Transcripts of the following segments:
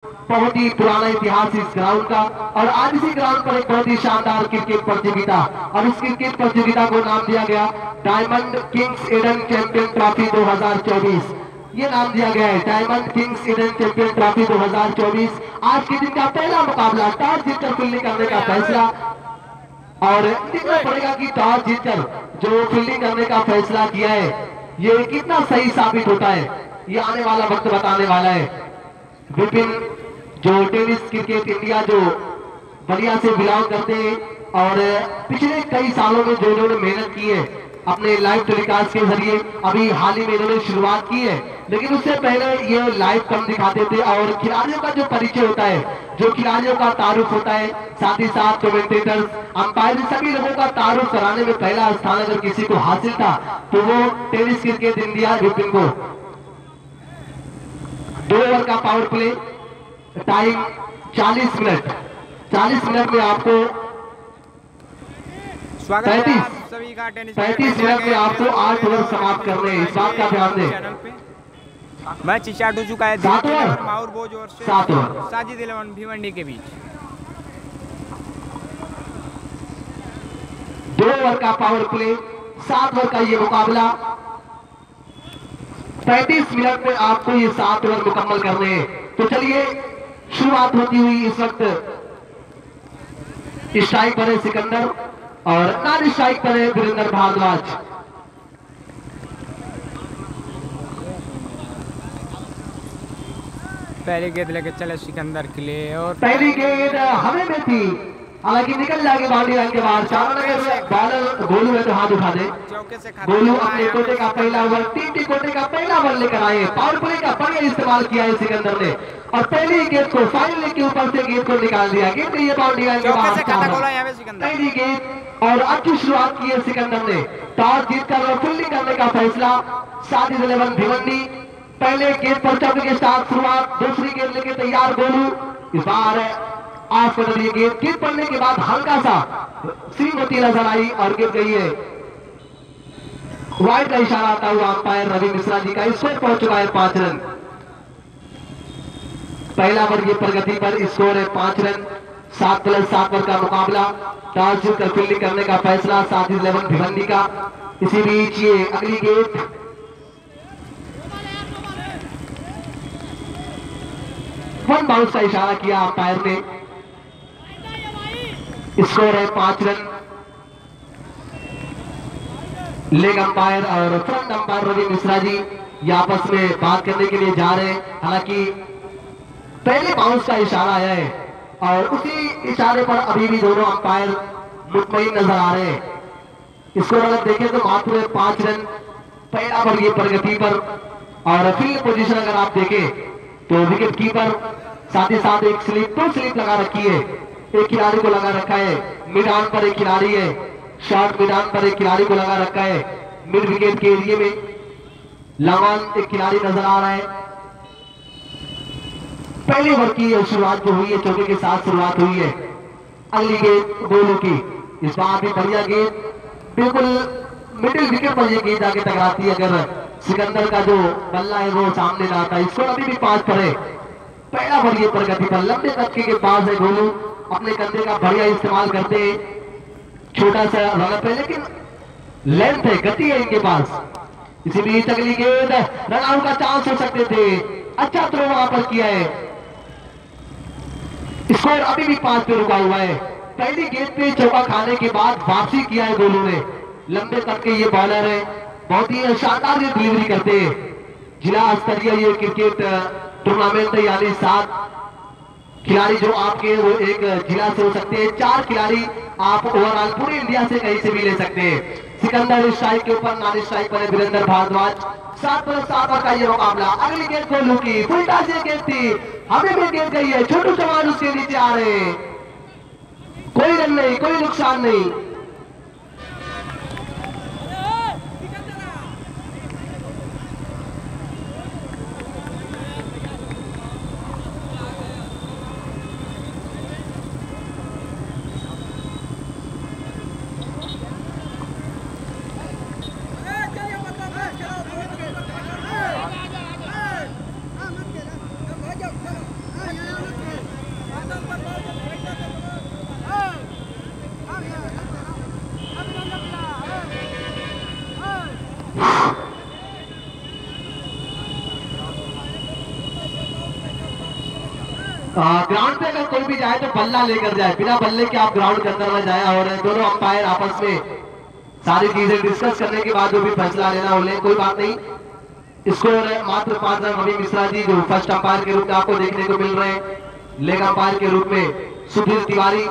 बहुत ही पुराना इतिहास इस ग्राउंड का। और आज इसी ग्राउंड पर एक बहुत ही शानदार क्रिकेट प्रतियोगिता, और इस क्रिकेट प्रतियोगिता को नाम दिया गया diamond Kings Eden champion trophy 2024। ये नाम दिया गया है diamond Kings Eden champion trophy 2024। आज के दिन का पहला मुकाबला टॉस जीतकर फील्डिंग करने का फैसला, और देखना पड़ेगा कि टॉस जीतकर जो फील्डिंग करने का फैसला किया है ये कितना सही साबित होता है, ये आने वाला वक्त बताने वाला है। विपिन जो टेनिस क्रिकेट इंडिया जो बलिया से बिलोंग करते हैं, और पिछले कई सालों में जो इन्होंने मेहनत की है अपने लाइव टेलीकास्ट के जरिए, अभी हाल ही में इन्होंने शुरुआत की है, लेकिन उससे पहले ये लाइव कम दिखाते थे। और खिलाड़ियों का जो परिचय होता है, जो खिलाड़ियों का तारुफ होता है, साथ ही साथ कमेंटेटर्स, अंपायर, सभी लोगों का तारुफ कराने में पहला स्थान अगर किसी को हासिल था तो वो टेनिस क्रिकेट इंडिया विपिन को। 2 ओवर का power play, time 40 minute. 40 minute में आपको 35 मिनट में आपको 8 ओवर समाप्त करने हैं, इस बात का ध्यान दें। मैच स्टार्ट हो चुका है। 7 ओवर माहौर बोज और 7 ओवर साजिद 11 भिवंडी के बीच। 2 ओवर का पावर प्ले, 7 ओवर का ये मुकाबला। 35 मिनट में आपको ये 7 ओवर मुकम्मल करने हैं। तो चलिए शुरुआत होती हुई इस वक्त स्ट्राइक पर है सिकंदर और नॉन स्ट्राइक पर है वीरेंद्र भारद्वाज। पहली गेंद लेके चले सिकंदर के लिए, और पहली गेंद हमें में थी, हालांकि निकल जाएगी बाउंड्री लाइन के बाहर। चारों नंबर बॉलर गोलू है तो हाथ उठा दे। गोलू अपने कोटे का पहला ओवर, 3 कोटे का पहला ओवर लेकर आए। पावर प्ले का बढ़िया इस्तेमाल किया है सिकंदर ने, और पहली गेंद को फाइनल के ऊपर से गेंद को निकाल दिया। गेंद ये बाउंड्री लाइन के बाहर। पहली गेंद और अच्छी शुरुआत की है सिकंदर ने। टॉस जीतकर और फील्डिंग करने का फैसला साजिद 11 भिवंडी। पहले गेंद पर चौके के साथ शुरुआत, दूसरी गेंद लेके तैयार गोलू। इस बार ऑफ कर दी गेंद। गेंद पड़ने के बाद हल्का सा स्विंग होती नजर आई और गिर गई है। वाइड का इशारा आता हुआ अंपायर रवि मिश्रा जी का। स्कोर पहुंच चुका है 5 रन। पहला ओवर ये प्रगति पर, स्कोर है 5 रन। 7+7 ओवर का मुकाबला। टॉस जीतकर फील्डिंग करने का फैसला साजिद 11 भिवंडी का। इसी बीच ये अगली गेंद वन बाउंस का इशारा किया अंपायर ने। स्कोर है 5 रन। लेग अंपायर और फ्रंट अंपायर रवि मिश्रा जी ये आपस में बात करने के लिए जा रहे हैं। हालांकि पहले बाउंस का इशारा आया है और उसी इशारे पर अभी भी दोनों अंपायर मुतमईन नजर आ रहे हैं। स्कोर अगर देखें तो मात्र 5 रन। पहला ओवर ये प्रगति पर, और फील्ड पोजीशन अगर आप देखें तो विकेट कीपर, साथ ही साथ एक स्लिप, 2 स्लिप लगा रखी है। एक खिलाड़ी को लगा रखा है मिड ऑन पर, एक खिलाड़ी है शॉर्ट मिड ऑन पर, एक खिलाड़ी को लगा रखा है मिड विकेट के एरिए में। लॉन्ग ऑन एक खिलाड़ी नजर आ रहा है। पहले ओवर की शुरुआत जो हुई है, चौके के साथ शुरुआत हुई है। अगली गेंद गोलू की। इस बार भी बढ़िया गेंद, बिल्कुल मिडिल विकेट पर यह गेंद आगे टकराती है। अगर सिकंदर का जो बल्ला है वो सामने ना आता। स्कोर अभी भी 5 पर है। पहला ओवर ये प्रगति पर, लंबे कदके के पास है गोलू। अपने कंधे का बढ़िया इस्तेमाल करते हैं। छोटा सा रनअप है लेकिन लेंथ है, गति है इनके पास। इसी बीच अगली गेंद, रन आउट का चांस हो सकते थे। अच्छा थ्रो वहां पर किया है। स्कोर अभी भी 5 पे रुका हुआ है। पहली गेंद पे चौका खाने के बाद वापसी किया है गोलू ने। लंबे कद के ये बॉलर है, बहुत ही शानदार ये डिलीवरी करते हैं। जिला स्तरीय ये क्रिकेट टूर्नामेंट है, यानी 7 खिलाड़ी जो आपके वो एक जिला से हो सकते हैं। 4 खिलाड़ी आप ओवरऑल पूरे इंडिया से कहीं से भी ले सकते हैं। सिकंदर स्ट्राइक के ऊपर, नॉन स्ट्राइक पर वीरेंद्र भारद्वाज। 7+7 का ये मुकाबला। अगली गेंद गोलू की, फुलटा से गेंद थी, हमें भी गेंद गई है। छोटू चौहान उसके नीचे आ रहे हैं। कोई रन नहीं, कोई नुकसान नहीं। ग्राउंड पे अगर कोई भी जाए तो बल्ला लेकर जाए, बिना बल्ले के आप ग्राउंड के अंदर में जाए और दोनों अंपायर आपस में सारी चीजें डिस्कस करने के बाद जो भी फैसला लेना हो ले, कोई बात नहीं। स्कोर मात्र 5 रन। रवि मिश्रा जी जो फर्स्ट अंपायर के रूप में आपको देखने को मिल रहे हैं, लेग अंपायर के रूप में सुधीर तिवारी,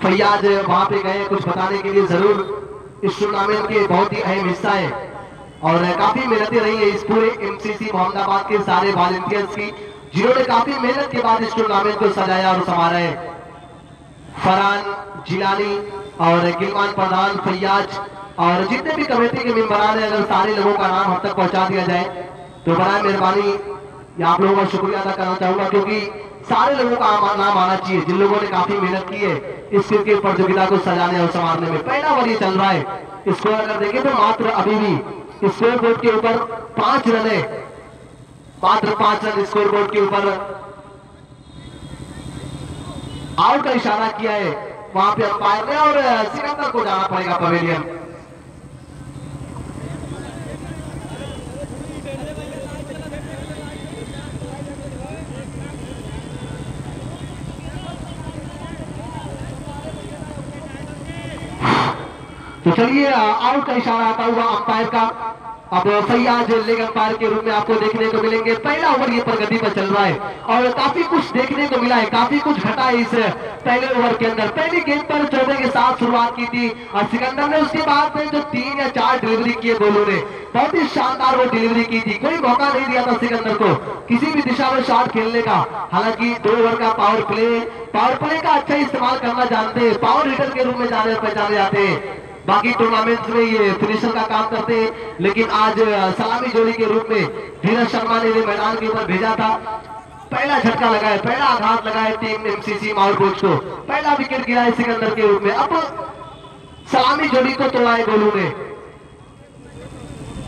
फैयाज वहां पे गए कुछ बताने के लिए। जरूर इस टूर्नामेंट के बहुत ही अहम हिस्सा है और काफी मेहनतें रही है इस पूरे एमसीसी मोहम्मदाबाद के सारे वॉलंटियर्स की, जिन्होंने काफी मेहनत के बाद इस टूर्नामेंट को सजाया और संवारा है। फरहान जिलानी और गिलमान प्रधान, फैयाज और जितने भी कमेटी के मेंबरान हैं, अगर सारे लोगों का नाम हम तक पहुंचा दिया जाए तो बड़ा मेहरबानी। आप लोगों का शुक्रिया अदा करना चाहूंगा क्योंकि सारे लोगों का नाम आना चाहिए जिन लोगों ने काफी मेहनत की है इस क्रिकेट प्रतियोगिता को सजाने और संवारने में। पहला ओवर ये चल रहा है, स्कोर अगर देखें तो मात्र अभी भी स्कोर बोर्ड के ऊपर 5 रन है, मात्र 5 रन स्कोर बोर्ड के ऊपर। आउट का इशारा किया है वहां पे अंपायर ने और सिकंदर को जाना पड़ेगा पवेलियन। तो चलिए आउट का इशारा आता हुआ अंपायर का। अब फैयाज लेग अंपायर के रूप में आपको देखने को मिलेंगे। पहला ओवर ये प्रगति पर चल रहा है और काफी कुछ देखने को मिला है, काफी कुछ घटा है इस पहले ओवर के अंदर। पहली गेंद पर चौबे के साथ शुरुआत की थी और सिकंदर ने उसके बाद में जो 3 या 4 डिलीवरी किए गोलू ने, बहुत ही शानदार वो डिलीवरी की थी। कोई मौका नहीं दिया था सिकंदर को किसी भी दिशा में शॉट खेलने का। हालांकि 2 ओवर का पावर प्ले का अच्छा इस्तेमाल करना जानते हैं, पावर हिटर के रूप में जाने पहचाने जाते हैं। बाकी टूर्नामेंट्स में ये फिनिशर का काम करते हैं, लेकिन आज सलामी जोड़ी के रूप में धीरज शर्मा ने मैदान के ऊपर भेजा था। पहला झटका लगाया, पहला आघात लगाया टीम एमसीसी माउंट को, पहला विकेट गिरा है सिकंदर के रूप में। अब सलामी जोड़ी को तोड़ा है गोलू ने।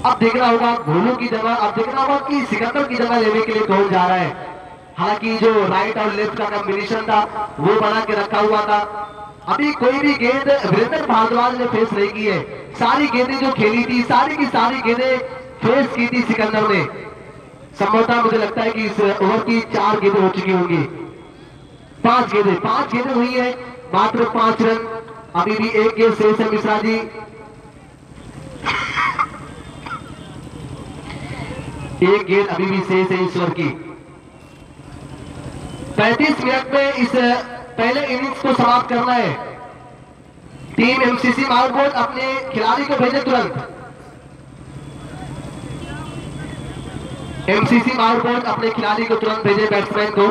अब देखना होगा गोलू की जगह, अब देखना होगा कि सिकंदर की जगह लेने के लिए कौन जा रहा है। हालांकि जो राइट और लेफ्ट का कॉम्बिनेशन था वो बना के रखा हुआ था। अभी कोई भी गेंद वीरेंद्र भारद्वाज ने फेस नहीं की है। सारी गेंदें जो खेली थी, सारी की सारी गेंदें फेस की थी सिकंदर ने। संभवतः मुझे लगता है कि इस ओवर की 4 गेंदें हो चुकी होंगी। 5 गेंदें हुई है, मात्र 5 रन। अभी भी एक गेंद शेष है मिश्रा जी। एक गेंद अभी भी शेष है इस ओवर की। 35 मिनट में इस पहले इनिंग्स को समाप्त करना है। टीम एमसीसी माउंट अपने खिलाड़ी को भेजे तुरंत। एमसीसी माउंट अपने खिलाड़ी को तुरंत भेजे, बैट्समैन को।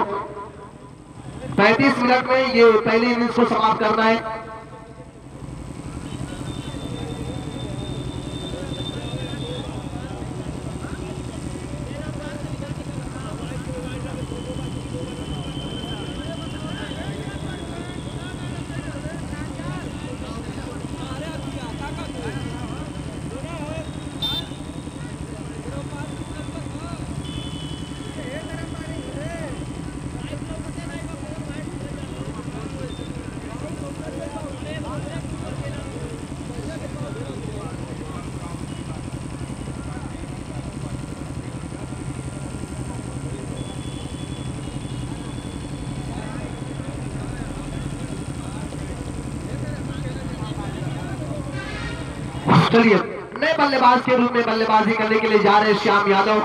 35 मिनट में ये पहली इनिंग्स को समाप्त करना है। चलिए नए बल्लेबाज के रूप में बल्लेबाजी करने के लिए जा रहे हैं श्याम यादव।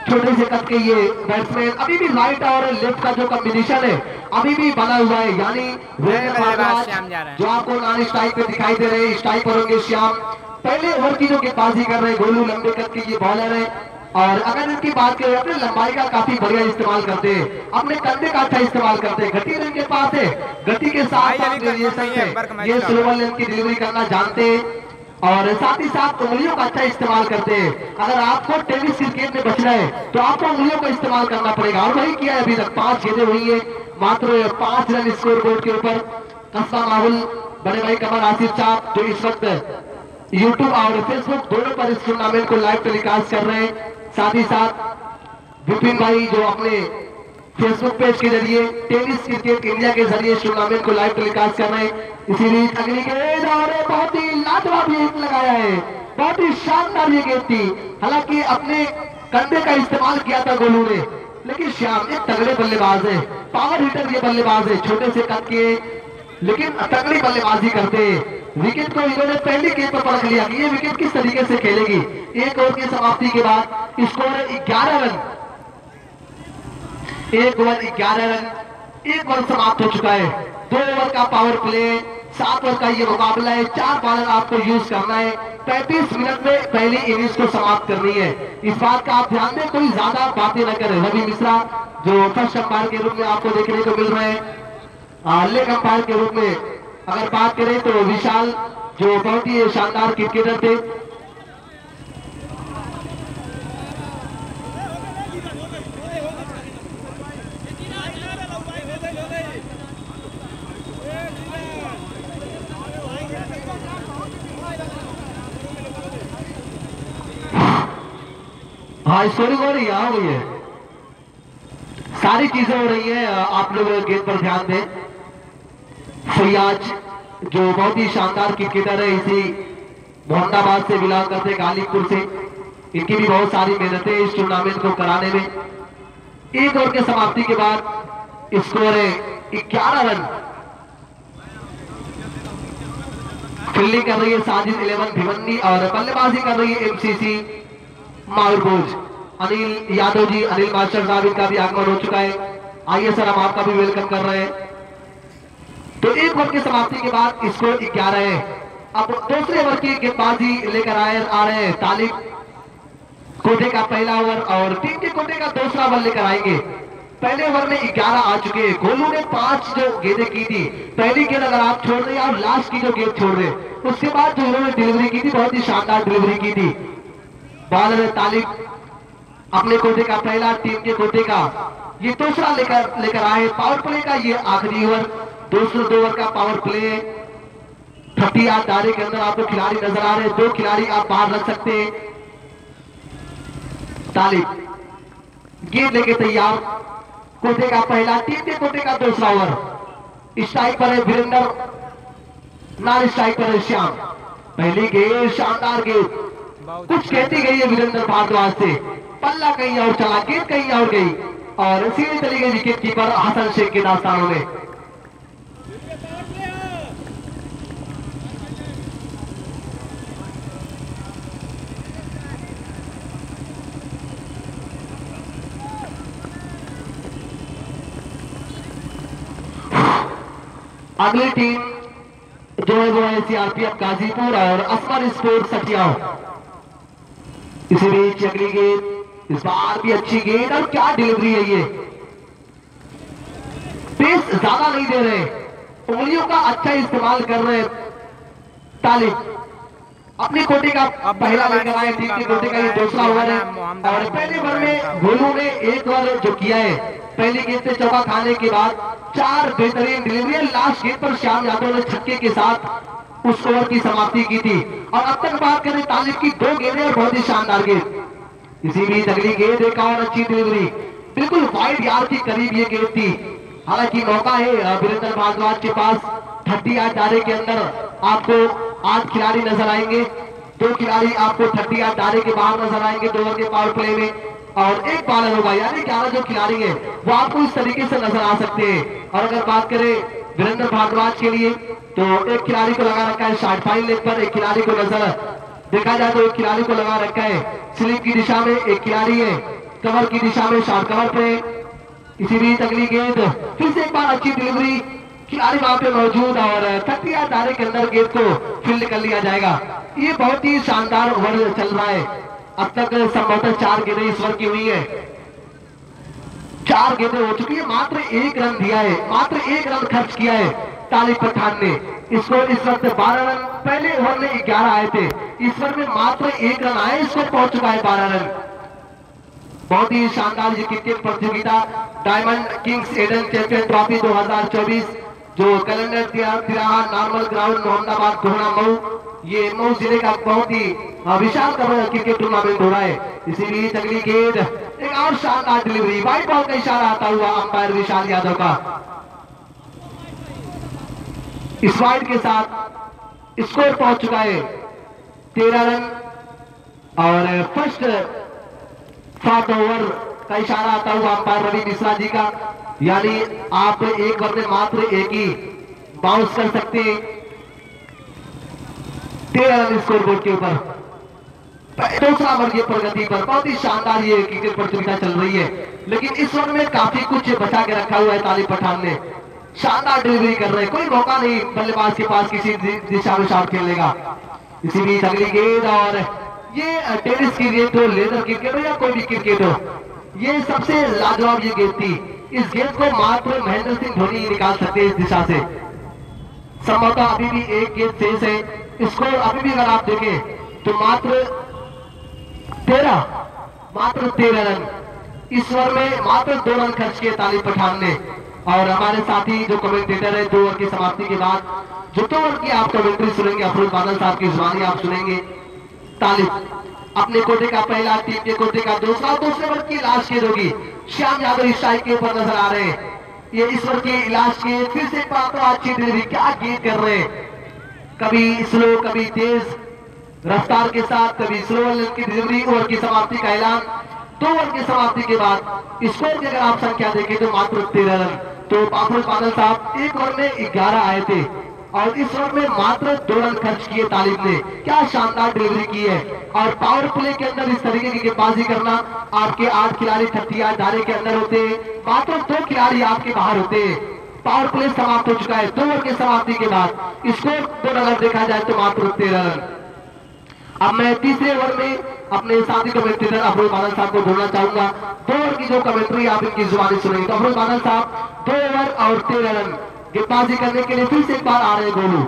छोटे से कद के ये बैट्समैन, अभी भी राइट और लेफ्ट का जो कॉम्बिनेशन है अभी भी बना हुआ है, यानी जो आपको नॉन स्ट्राइक पे दिखाई दे रहे हैं, स्ट्राइक पर होंगे श्याम। पहले ओवर की जो गेंदबाजी कर रहे हैं गोलू, लंबे कद के ये बॉलर है और अगर इनकी बात करें अपने लंबाई का काफी बढ़िया इस्तेमाल करते हैं, अपने कंधे का अच्छा इस्तेमाल करते हैं। गति इनके पास है, गति के साथ ये सही है, ये स्लोवर लेंथ की डिलीवरी करना जानते हैं और साथ ही साथ उंगलियों का अच्छा इस्तेमाल करते हैं। अगर आपको टेनिस क्रिकेट में बचना है तो आपको उंगलियों का इस्तेमाल करना पड़ेगा और वही किया है अभी तक। 5 गेंदें हुई है, मात्र 5 रन स्कोर बोर्ड के ऊपर। कस्बा माहौल बड़े भाई कमर आसिफ साहब जो इस वक्त यूट्यूब और फेसबुक दोनों पर इस टूर्नामेंट को लाइव टेलीकास्ट कर रहे हैं। साथ ही साथ विपिन भाई जो अपने फेसबुक पेज के जरिए टेनिस क्रिकेट इंडिया के जरिए इस टूर्नामेंट को लाइव टेलीकास्ट कर रहे हैं। इसीलिए अगली गेंद और बहुत ही लाजवाब ये लगाया है, बहुत ही शानदार ये गेंद थी। हालांकि अपने कंधे का इस्तेमाल किया था गोलू ने, लेकिन श्याम एक तगड़े बल्लेबाज है, पावर हिटर ये बल्लेबाज है, छोटे से कद के लेकिन तगड़ी बल्लेबाजी करते हैं। विकेट को इन्होंने पहली गेंद पर परख लिया कि ये विकेट किस तरीके से खेलेगी। एक ओवर की समाप्ति के बाद स्कोर है 11 रन, 1 ओवर 11 रन, 1 ओवर समाप्त हो चुका है। 2 ओवर का पावर प्ले, 7 ओवर का ये मुकाबला है। 4 बॉलर आपको यूज करना है, 35 मिनट में पहली इनिंग्स को समाप्त करनी है। इस बात का आप ध्यान दें, कोई ज्यादा बातें न करें। रवि मिश्रा जो फर्स्ट अंपायर के रूप में आपको देखने को मिल रहे हैं, लेग अंपायर के रूप में अगर बात करें तो विशाल जो बहुत ही शानदार क्रिकेटर थे। हाँ स्कोरिंग हो रही है, हाँ भैया सारी चीजें हो रही है। आप लोग गेंद पर ध्यान दें। फैयाज जो बहुत ही शानदार क्रिकेटर है, इसी मोहम्मदाबाद से बिलोंग करते, गालिबपुर से। इनकी भी बहुत सारी मेहनतें इस टूर्नामेंट को कराने में। 1 ओवर के समाप्ति के बाद स्कोर है 11 रन। फील्डिंग कर रही है साजिद 11 भिवंडी और बल्लेबाजी कर रही है एमसीसी माउरभोज। अनिल यादव जी, अनिल मास्टर साहब, इनका भी आगमन हो चुका है। आइए सर, हम आपका भी वेलकम कर रहे हैं। तो 1 ओवर की समाप्ति के बाद स्कोर 11 है। अब दूसरे ओवर की गेंदबाजी लेकर आ रहे हैं तालिब कोटे का पहला ओवर और टीम के कोटे का दूसरा ओवर लेकर आएंगे। पहले ओवर में 11 आ चुके हैं। गोलू ने 5 जो गेंदें की थी, पहली गेंद अगर आप छोड़ रहे हैं और लास्ट की जो गेंद छोड़ रहे हैं, उसके बाद जो इन्होंने डिलीवरी की थी, बहुत ही शानदार डिलीवरी की थी। बॉलर तालिब अपने कोटे का पहला, टीम के कोटे का ये दूसरा लेकर आए। पावर प्ले का ये आखिरी ओवर, दूसरे 2 ओवर का पावर प्ले। 30 दायरे के अंदर आपको खिलाड़ी नजर आ रहे हैं। 2 खिलाड़ी आप बाहर रख सकते हैं। तालिब गेंद लेके तैयार, कोटे का पहला, टीम के कोटे का दूसरा ओवर। स्ट्राइक पर है वीरेंद्र, नॉन स्ट्राइक पर है श्याम। पहली गेंद शानदार गेंद, कुछ कहती गई है वीरेंद्र भारद्वाज से, पल्ला कहीं और चला, गेंद कहीं और गई और सीधे चली गई विकेट कीपर हसन शेख के दास्तानों में। अगली टीम जो है वो है सीआरपीएफ गाजीपुर और असमर स्पोर्ट्स सटियाओ। इसी बीच अगली गेंद, इस बार भी अच्छी गेंद और क्या डिलीवरी है ये। पेस ज्यादा नहीं दे रहे, उंगलियों का अच्छा इस्तेमाल कर रहे हैं। तालिब अपनी कोटे का पहला लेकर आए, टीम की कोटे का ये दूसरा ओवर है और पहले ओवर में गोलू ने 1 ओवर जो किया है, पहली गेंद से चौका खाने के बाद 4 बेहतरीन डिलीवरी। लास्ट गेंद पर श्याम यादव ने छक्के के साथ उस ओवर की समाप्ति की थी। और अब तक बात करें तालिब की 2 गेंदें और बहुत ही शानदार गेंद। इसी बीच अगली गेंद, एक और अच्छी डिलीवरी, बिल्कुल वाइड यार्ड के करीब ये गेंद थी। हालांकि मौका है वीरेंद्र भारद्वाज के पास। 30 दायरे के अंदर आपको 8 खिलाड़ी नजर आएंगे। 2 खिलाड़ी आपको 30 दायरे के बाहर नजर आएंगे 2 ओवर के पावर प्ले में और 1 बॉलर होगा, यानी 11 जो खिलाड़ी है वो आपको इस तरीके से नजर आ सकते हैं। और अगर बात करें वीरेंद्र भारद्वाज के लिए तो 1 खिलाड़ी को लगा रखा है शॉर्ट फाइन लेग पर, 1 खिलाड़ी को नजर देखा जाए तो 1 खिलाड़ी को लगा रखा है स्लिप की दिशा में, 1 खिलाड़ी है कवर की दिशा में शॉर्ट कवर पे। इसी बीच अगली गेंद, फिर से एक बार अच्छी डिलीवरी, खिलाड़ी वहां पे मौजूद और 30 दायरे के अंदर गेंद को फील्ड कर लिया जाएगा। ये बहुत ही शानदार ओवर चल रहा है। अब तक संभवतः 4 गेंदें इस ओवर की हुई है, 4 गेंदें हो चुकी है। मात्र 1 रन दिया है, मात्र 1 रन खर्च किया है तालिब पठान ने। इसको इस वक्त 12 रन, पहले ओवर में 11 आए थे, इस ओवर में मात्र 1 रन आए, इसको पहुंच चुका है 12 रन। बहुत ही शानदार ये क्रिकेट प्रतियोगिता डायमंड किंग्स एडन चैंपियन ट्रॉफी 2024 जो कैलेंडर तिराहा नॉर्मल ग्राउंड मोहम्मदाबाद कोहना मऊ, ये मऊ जिले का बहुत ही विशाल क्रिकेट टूर्नामेंट हो रहा है। इसी बीच अगली गेंद, एक और शानदार डिलीवरी, वाइड बॉल का इशारा आता हुआ अंपायर विशाल यादव का। इस वाइड के साथ स्कोर पहुंच चुका है 13 रन और फर्स्ट 7 ओवर का इशारा आता हुआ अंपायर रवि मिश्रा जी का, यानी आप एक ओवर में मात्र एक ही बाउंस कर सकते हैं। 13 रन स्कोर बोर्ड के ऊपर। दूसरा ओवर की प्रगति पर बहुत ही शानदार ये क्रिकेट प्रतियोगिता चल रही है, लेकिन इस ओवर में काफी कुछ बचा के रखा हुआ है तालिब पठान ने। शानदार डिलीवरी कर रहे हैं, कोई मौका नहीं बल्लेबाज के पास किसी दिशा में शॉट खेलने का। इसी बीच अगली गेंद, और ये टेनिस की गेंद हो, लेदर क्रिकेट हो या कोई भी क्रिकेट हो, ये सबसे लाजवाब ये गेंद थी। इस गेंद को मात्र महेंद्र सिंह धोनी ही निकाल सकते हैं इस दिशा से। संभवतः अभी भी एक गेंद शेष है। स्कोर अभी भी अगर आप देखें तो मात्र 13 रन। इस ओवर में मात्र 2 रन खर्च किए तालिब पठान ने। और हमारे साथी जो कमेंटेटर है, 2 ओवर की समाप्ति के बाद जो 2 ओवर की आप कमेंट्री सुनेंगे, अफरोज बादल साहब की जुबानी आप सुनेंगे। तालिब अपने कोटे का पहला, टीम के कोटे का दूसरा, दूसरे ओवर की लास्ट गेंद होगी। श्याम यादव स्ट्राइक के ऊपर नजर आ रहे हैं। ये इस ओवर की लास्ट गेंद, फिर से पात्र अच्छी डिलीवरी, क्या गेंद कर रहे हैं, कभी स्लो कभी तेज रफ्तार के साथ, कभी स्लो की डिलीवरी। ओवर की समाप्ति का ऐलान। 2 ओवर की समाप्ति के बाद स्कोर की अगर आप संख्या देखें तो मात्र 13 रन। तो अफरोज बादल साहब एक ओवर में 11 आए थे और इस ओवर में मात्र 2 रन खर्च किए तालिब ने। क्या शानदार डिलीवरी की है। और पावर प्ले के अंदर इस तरीके की गेंदबाजी करना, आपके 8 खिलाड़ी 38 दायरे के अंदर होते हैं, मात्र 2 खिलाड़ी आपके बाहर होते हैं। पावर प्ले समाप्त हो चुका है। 2 ओवर की समाप्ति के बाद स्कोर 2 अगर देखा जाए तो मात्र 13 रन। अब मैं तीसरे ओवर में अपने साथी कमेंटेटर अफरोज बादल साहब को ढूंढना चाहूंगा। 2 ओवर की जो कमेंट्री आप इनकी जुबानी सुनेंगे। तो अफरोज बादल साहब 2 ओवर और 13 रन गेंदबाजी करने के लिए फिर से एक बार आ रहे हैं गोलू।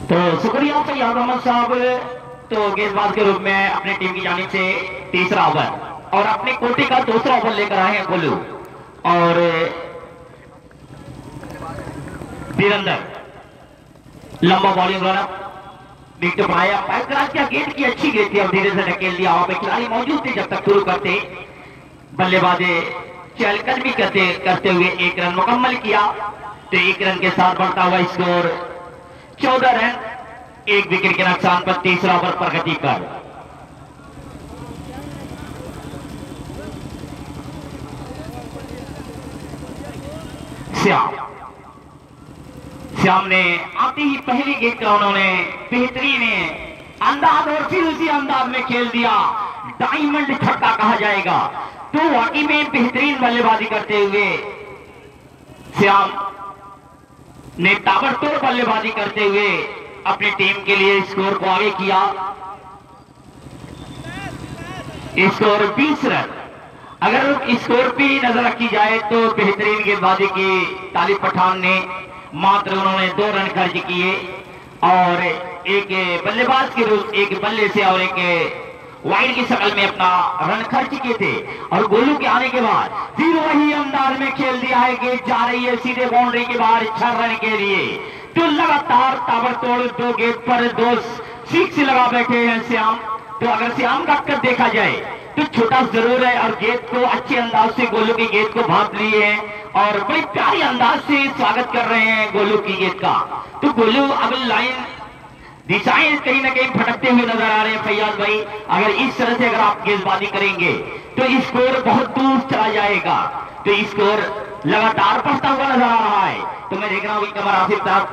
तो शुक्रिया फैयाज अहमद साहब। तो गेंदबाज के रूप में अपनी टीम की जानिब से तीसरा ओवर और अपने कोटे का दूसरा ओवर लेकर आए हैं गोलू। और वीरेंद्र लंबा बॉलिंग रनअप विकेट बनाया। पैकराज क्या गेंद की अच्छी गेंद थी और धीरे से ढकेल दिया। वहां पे खिलाड़ी मौजूद थे जब तक शुरू करते, बल्लेबाजे चहलकदमी करते हुए 1 रन मुकम्मल किया। तो 1 रन के साथ बढ़ता हुआ स्कोर 14 रन 1 विकेट के नुकसान पर तीसरा ओवर प्रगति पर। श्याम ने आते ही पहली गेंद का उन्होंने बेहतरीन अंदाज और फिर उसी अंदाज में खेल दिया। डायमंड छक्का कहा जाएगा। तो वाकई में बेहतरीन बल्लेबाजी करते हुए श्याम ने ताबड़तोड़ बल्लेबाजी करते हुए अपनी टीम के लिए स्कोर को आगे किया। Score 20 run. अगर स्कोर पे नजर रखी जाए तो बेहतरीन गेंदबाजी की तालिब पठान ने मात्र उन्होंने 2 रन खर्च किए और एक बल्लेबाज के रूप, एक बल्ले से और एक वाइड की शक्ल में अपना रन खर्च किए थे। और गोलू के आने के बाद फिर वही अंदाज में खेल दिया है। गेंद जा रही है सीधे बाउंड्री के बाहर 6 रन के लिए। तो लगातार ताबड़तोड़ 2 गेंद पर 2 सिक्स लगा बैठे हैं श्याम। तो अगर श्याम का कद देखा जाए तो छोटा जरूर है और गेंद को अच्छे अंदाज से गोलू की गेंद को भाप लिए हैं और बड़ी प्यारी अंदाज से स्वागत कर रहे हैं गोलू की गेंद का। तो गोलू अब लाइन दिशाएं कहीं ना कहीं भटकते हुए नजर आ रहे हैं फैयाज भाई। अगर इस तरह से अगर आप गेंदबाजी करेंगे तो स्कोर बहुत दूर चला जाएगा। तो स्कोर लगातार बढ़ता हुआ नजर आ रहा है। तो मैं देख रहा हूँ कमर आसिफ साहब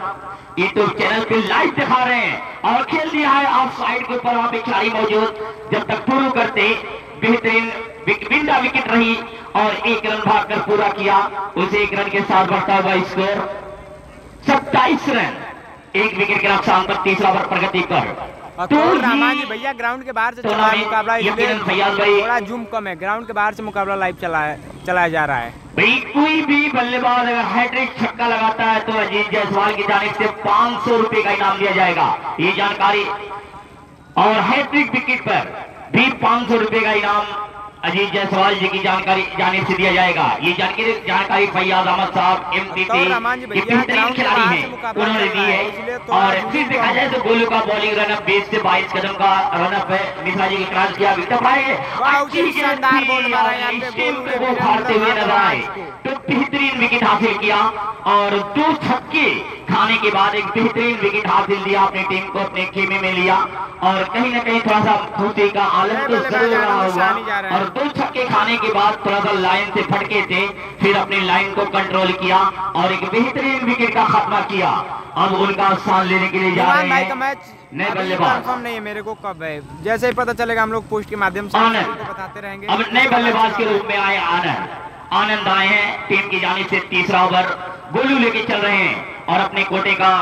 यूट्यूब चैनल पे लाइव दिखा रहे हैं और खेल दिया है ऑफ साइड के ऊपर। वहां पे खिलाड़ी मौजूद जब तक शुरू करते बेहतरीन विंडा विकेट रही और 1 रन भागकर पूरा किया। उस 1 रन के साथ बढ़ता हुआ स्कोर 27 रन 1 विकेट के नुकसान पर तीसरा ओवर प्रगति पर। तो रामाजी भैया ग्राउंड के बाहर से चल रहा है मुकाबला, इसलिए थोड़ा जूम कम है। ग्राउंड के बाहर से मुकाबला लाइव चलाया जा रहा है। भाई कोई भी बल्लेबाज अगर हैट्रिक छक्का लगाता है तो अजीत जायसवाल की जानिब से 500 रुपए का इनाम दिया जाएगा। ये जानकारी और हैट्रिक विकेट पर भी 500 रुपए का इनाम अजीत जायसवाल जी की जानकारी जानिब से दिया जाएगा। ये जानकारी फैयाज अहमद साहब MTT बेहतरीन खिलाड़ी हैं उन्होंने दी है। और फिर देखा जाए तो गोलू का बॉलिंग रनअप 20 से 22 कदम का रनअप है। मिश्रा जी की क्रॉस किया, वो खारते हुए नजर आए। तो बेहतरीन विकेट हासिल किया और 2 छक्के खाने के बाद एक बेहतरीन विकेट हासिल दिया, अपनी टीम को अपने खेमे में लिया और कहीं ना कहीं थोड़ा सा खुशी का आलम तो जरूर रहा होगा। और 2 छक्के खाने के बाद थोड़ा सा लाइन से फटके थे, फिर अपनी लाइन को कंट्रोल किया और एक बेहतरीन विकेट का खात्मा किया। अब उनका स्थान लेने के लिए जा रहे हैं नए बल्लेबाज। कंफर्म नहीं है मेरे को कब है, जैसे ही पता चलेगा हम लोग पोस्ट के माध्यम से बताते रहेंगे। अब नए बल्लेबाज के रूप में आए आनंद आए हैं, टीम की जानिब से तीसरा ओवर गोलू लेके चल रहे हैं और अपने कोटे का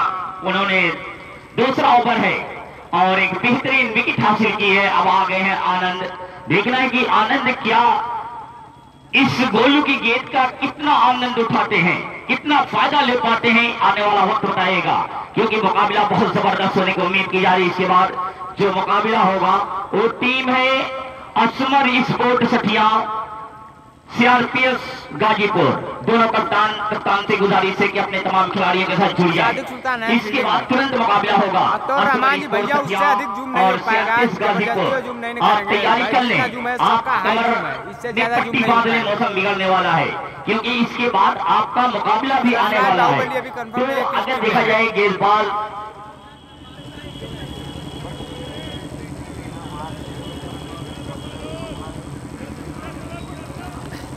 उन्होंने दूसरा ओवर है और एक बेहतरीन विकेट हासिल की है। अब आ गए हैं आनंद, देखना है कि आनंद क्या इस गोलू की गेंद का कितना आनंद उठाते हैं, कितना फायदा ले पाते हैं, आने वाला वक्त बताएगा क्योंकि मुकाबला बहुत जबरदस्त होने की उम्मीद की जा रही है। इसके बाद जो मुकाबला होगा वो टीम है असमर स्पोर्ट सठिया सीआरपीएस गाजीपुर। दोनों कप्तान से गुजारिश है कि अपने तमाम खिलाड़ियों के साथ जुड़ जाए। इसके बाद तुरंत मुकाबला होगा और सीआरपीएस गाजीपुर। आप तैयारी कर लें, आप पट्टी बांध लें, मौसम बिगड़ने वाला है क्योंकि इसके बाद आपका मुकाबला भी आने वाला है। तो अगर देखा जाए गेंदबाज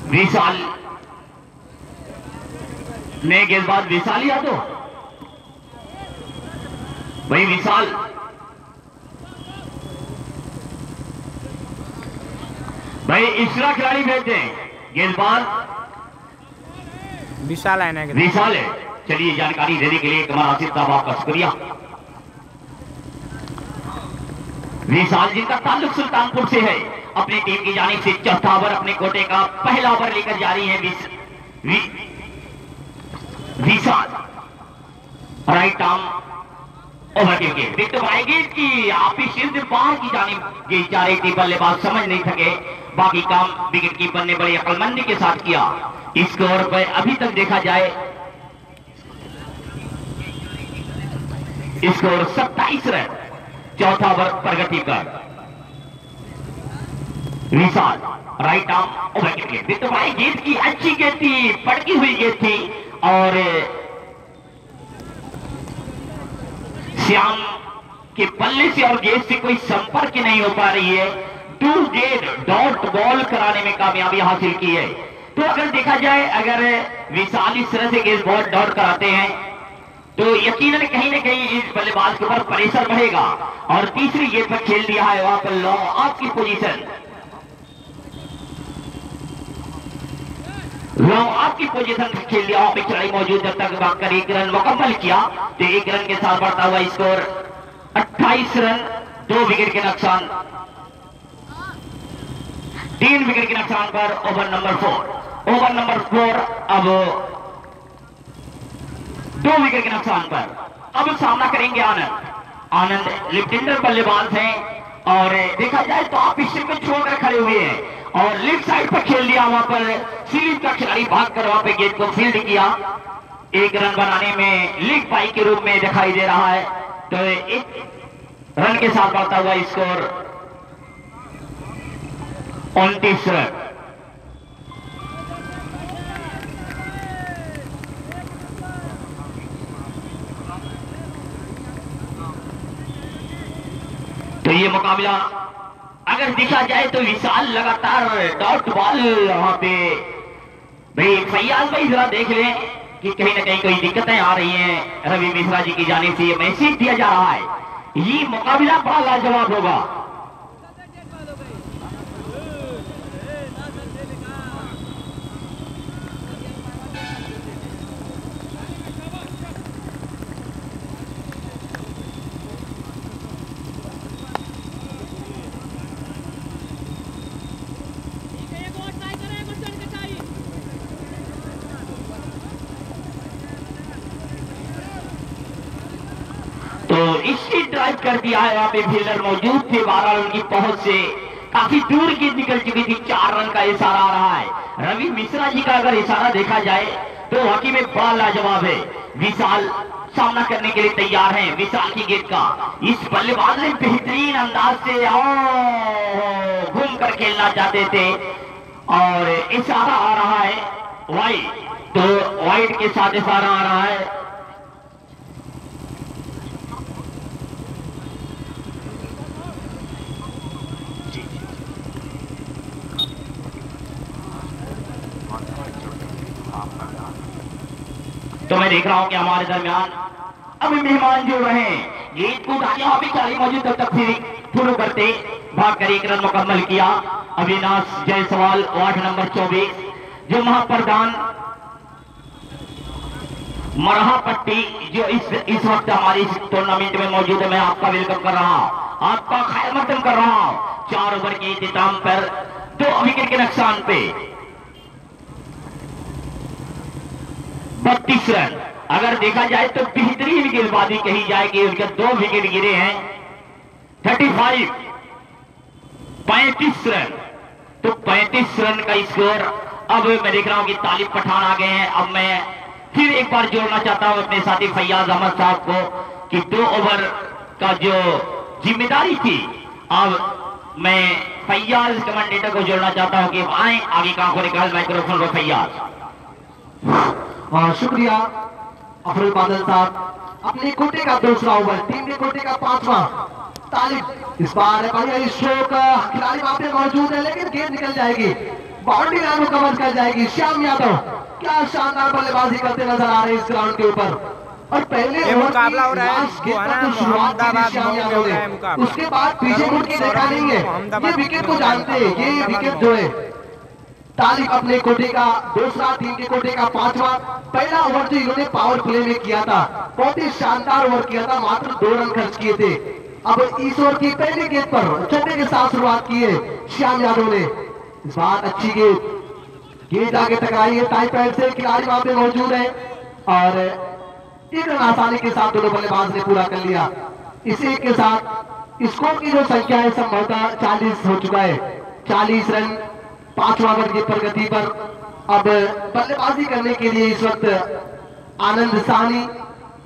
विशाल ने गेंदबाज विशाल यादव, भाई विशाल भाई इसरा खिलाड़ी भेजते हैं, गेंदबाज विशाल है ना, विशाल है। चलिए जानकारी देने के लिए कमर आसिफ साहब आपका शुक्रिया। विशाल जी का ताल्लुक सुल्तानपुर से है, अपनी टीम की जानिब से चौथा ओवर अपने कोटे का पहला ओवर लेकर जा रही है विशाल। राइट आर्म ओवर के विकेट आएगी कि आप ही सिर्फ बाहर की जानिब जा रही थी, बल्लेबाज समझ नहीं सके, बाकी काम विकेट कीपर ने बड़ी अक्लमंदी के साथ किया। स्कोर पर अभी तक देखा जाए स्कोर 27 रन, चौथा ओवर प्रगति पर विशाल। राइट आर्म ओवर के विकेट गेंद की अच्छी गेंद थी, पड़की हुई गेंद थी और श्याम के पल्ले से और गेंद से कोई संपर्क नहीं हो पा रही है। दूर गेंद डॉट बॉल कराने में कामयाबी हासिल की है। तो अगर देखा जाए अगर विशाल इस तरह से गेंद बॉल डॉट कराते हैं तो यकीनन कहीं ना कहीं इस बल्लेबाज के ऊपर प्रेशर बढ़ेगा और तीसरी गेंद पर खेल दिया है वहां पर लॉन्ग ऑफ की पोजीशन, लॉन्ग ऑफ की पोजीशन से खेल दिया। खिलाड़ी मौजूद जब तक भागकर 1 रन मुकम्मल किया तो 1 रन के साथ बढ़ता हुआ स्कोर 28 रन, 2 विकेट के नुकसान, 3 विकेट के नुकसान पर ओवर नंबर 4 अब 2 विकेट के नुकसान पर अब सामना करेंगे आनंद लेफ्टिनेंट बल्लेबाज हैं और देखा जाए तो आप इस में छोड़कर खड़े हुए हैं और लेफ्ट साइड पर खेल दिया, वहां पर सीरीज का खिलाड़ी भागकर वहां पे गेंद को फील्ड किया। 1 रन बनाने में लीग पाई के रूप में दिखाई दे रहा है तो 1 रन के साथ बढ़ता हुआ स्कोर 29 रन। तो ये मुकाबला अगर देखा जाए तो विशाल लगातार डॉट बॉल वहां पे, भाई फैयाज भाई जरा देख लें कि कहीं ना कहीं कोई दिक्कतें आ रही हैं। रवि मिश्रा जी की जानिब से ये मैसेज दिया जा रहा है, ये मुकाबला बड़ा लाजवाब होगा। इसकी ड्राइव कर दिया है, वहां पे फील्डर मौजूद थे, 12 रन की पहुंच से काफी दूर की निकल चुकी थी, 4 रन का इशारा आ रहा है। रवि मिश्रा जी का अगर इशारा देखा जाए तो हकी में बड़ा लाजवाब है। विशाल सामना करने के लिए तैयार है, विशाल की गेंद का इस बल्लेबाज ने बेहतरीन अंदाज से घूम कर खेलना चाहते थे और इशारा आ रहा है वाई तो वाइड के साथ इशारा आ रहा है। तो मैं देख रहा हूं कि हमारे दरमियान अभी मेहमान जुड़ रहे हैं। गीत को यहाँ भी खिलाड़ी मौजूद तब तक शुरू करते भाग कर एक रन मुकम्मल किया अविनाश जायसवाल वार्ड नंबर 24, जो महाप्रधान मरहापट्टी जो इस वक्त हमारी इस टूर्नामेंट में मौजूद है। मैं आपका वेलकम कर रहा हूं, आपका खैर मकदम कर रहा हूं। 4 ओवर के इंतजाम पर 2 विकेट के नुकसान पे 32 रन। अगर देखा जाए तो बेहतरीन गेंदबाजी कही जाएगी, उनके 2 विकेट गिरे हैं। 35 35 रन, तो 35 रन का स्कोर। अब मैं देख रहा हूं कि तालिब पठान आ गए हैं। अब मैं फिर एक बार जोड़ना चाहता हूं अपने साथी फैयाज अहमद साहब को कि 2 ओवर का जो जिम्मेदारी थी, अब मैं फैयाज कमेंटेटर को जोड़ना चाहता हूं कि आए आगे काम को निकाल माइक्रोफोन को फैयाज। शुक्रिया अफरुल बादल साहब। अपने कोटे का दूसरा ओवर, टीम के कोटे का 5वां। तालिब इस बार बढ़िया स्ट्रोक, खिलाड़ी वहां पे मौजूद है लेकिन गेंद निकल जाएगी, बाउंड्री लाइन को कवर कर जाएगी। श्याम यादव क्या शानदार बल्लेबाजी करते नजर आ रहे हैं इस ग्राउंड के ऊपर। और पहले मुकाबला हो रहा है शुरुआत श्याम यादव ने, उसके बाद पीछे मुड़ के देखा नहीं है। ये विकेट को जानते हैं, ये विकेट जो है तालिब अपने कोटे का दूसरा, टीम के कोटे का 5वां। पहला ओवर जो इन्होंने पावर प्ले में किया था, बहुत ही शानदार ओवर किया था, मात्र 2 रन खर्च किए थे। अब इस ओवर की पहली गेंद पर चौके के साथ शुरुआत की है श्याम यादव ने। इस बार अच्छी गेंद आगे टकराई है टाई पैड से, खिलाड़ी वहां पे मौजूद है और 1 रन आसानी के साथ दोनों बल्लेबाज ने पूरा कर लिया। इसी के साथ स्कोर की जो संख्या है संभवतः 40 हो चुका है। 40 रन 5वां ओवर की प्रगति पर। अब बल्लेबाजी करने के लिए इस वक्त आनंद साहनी,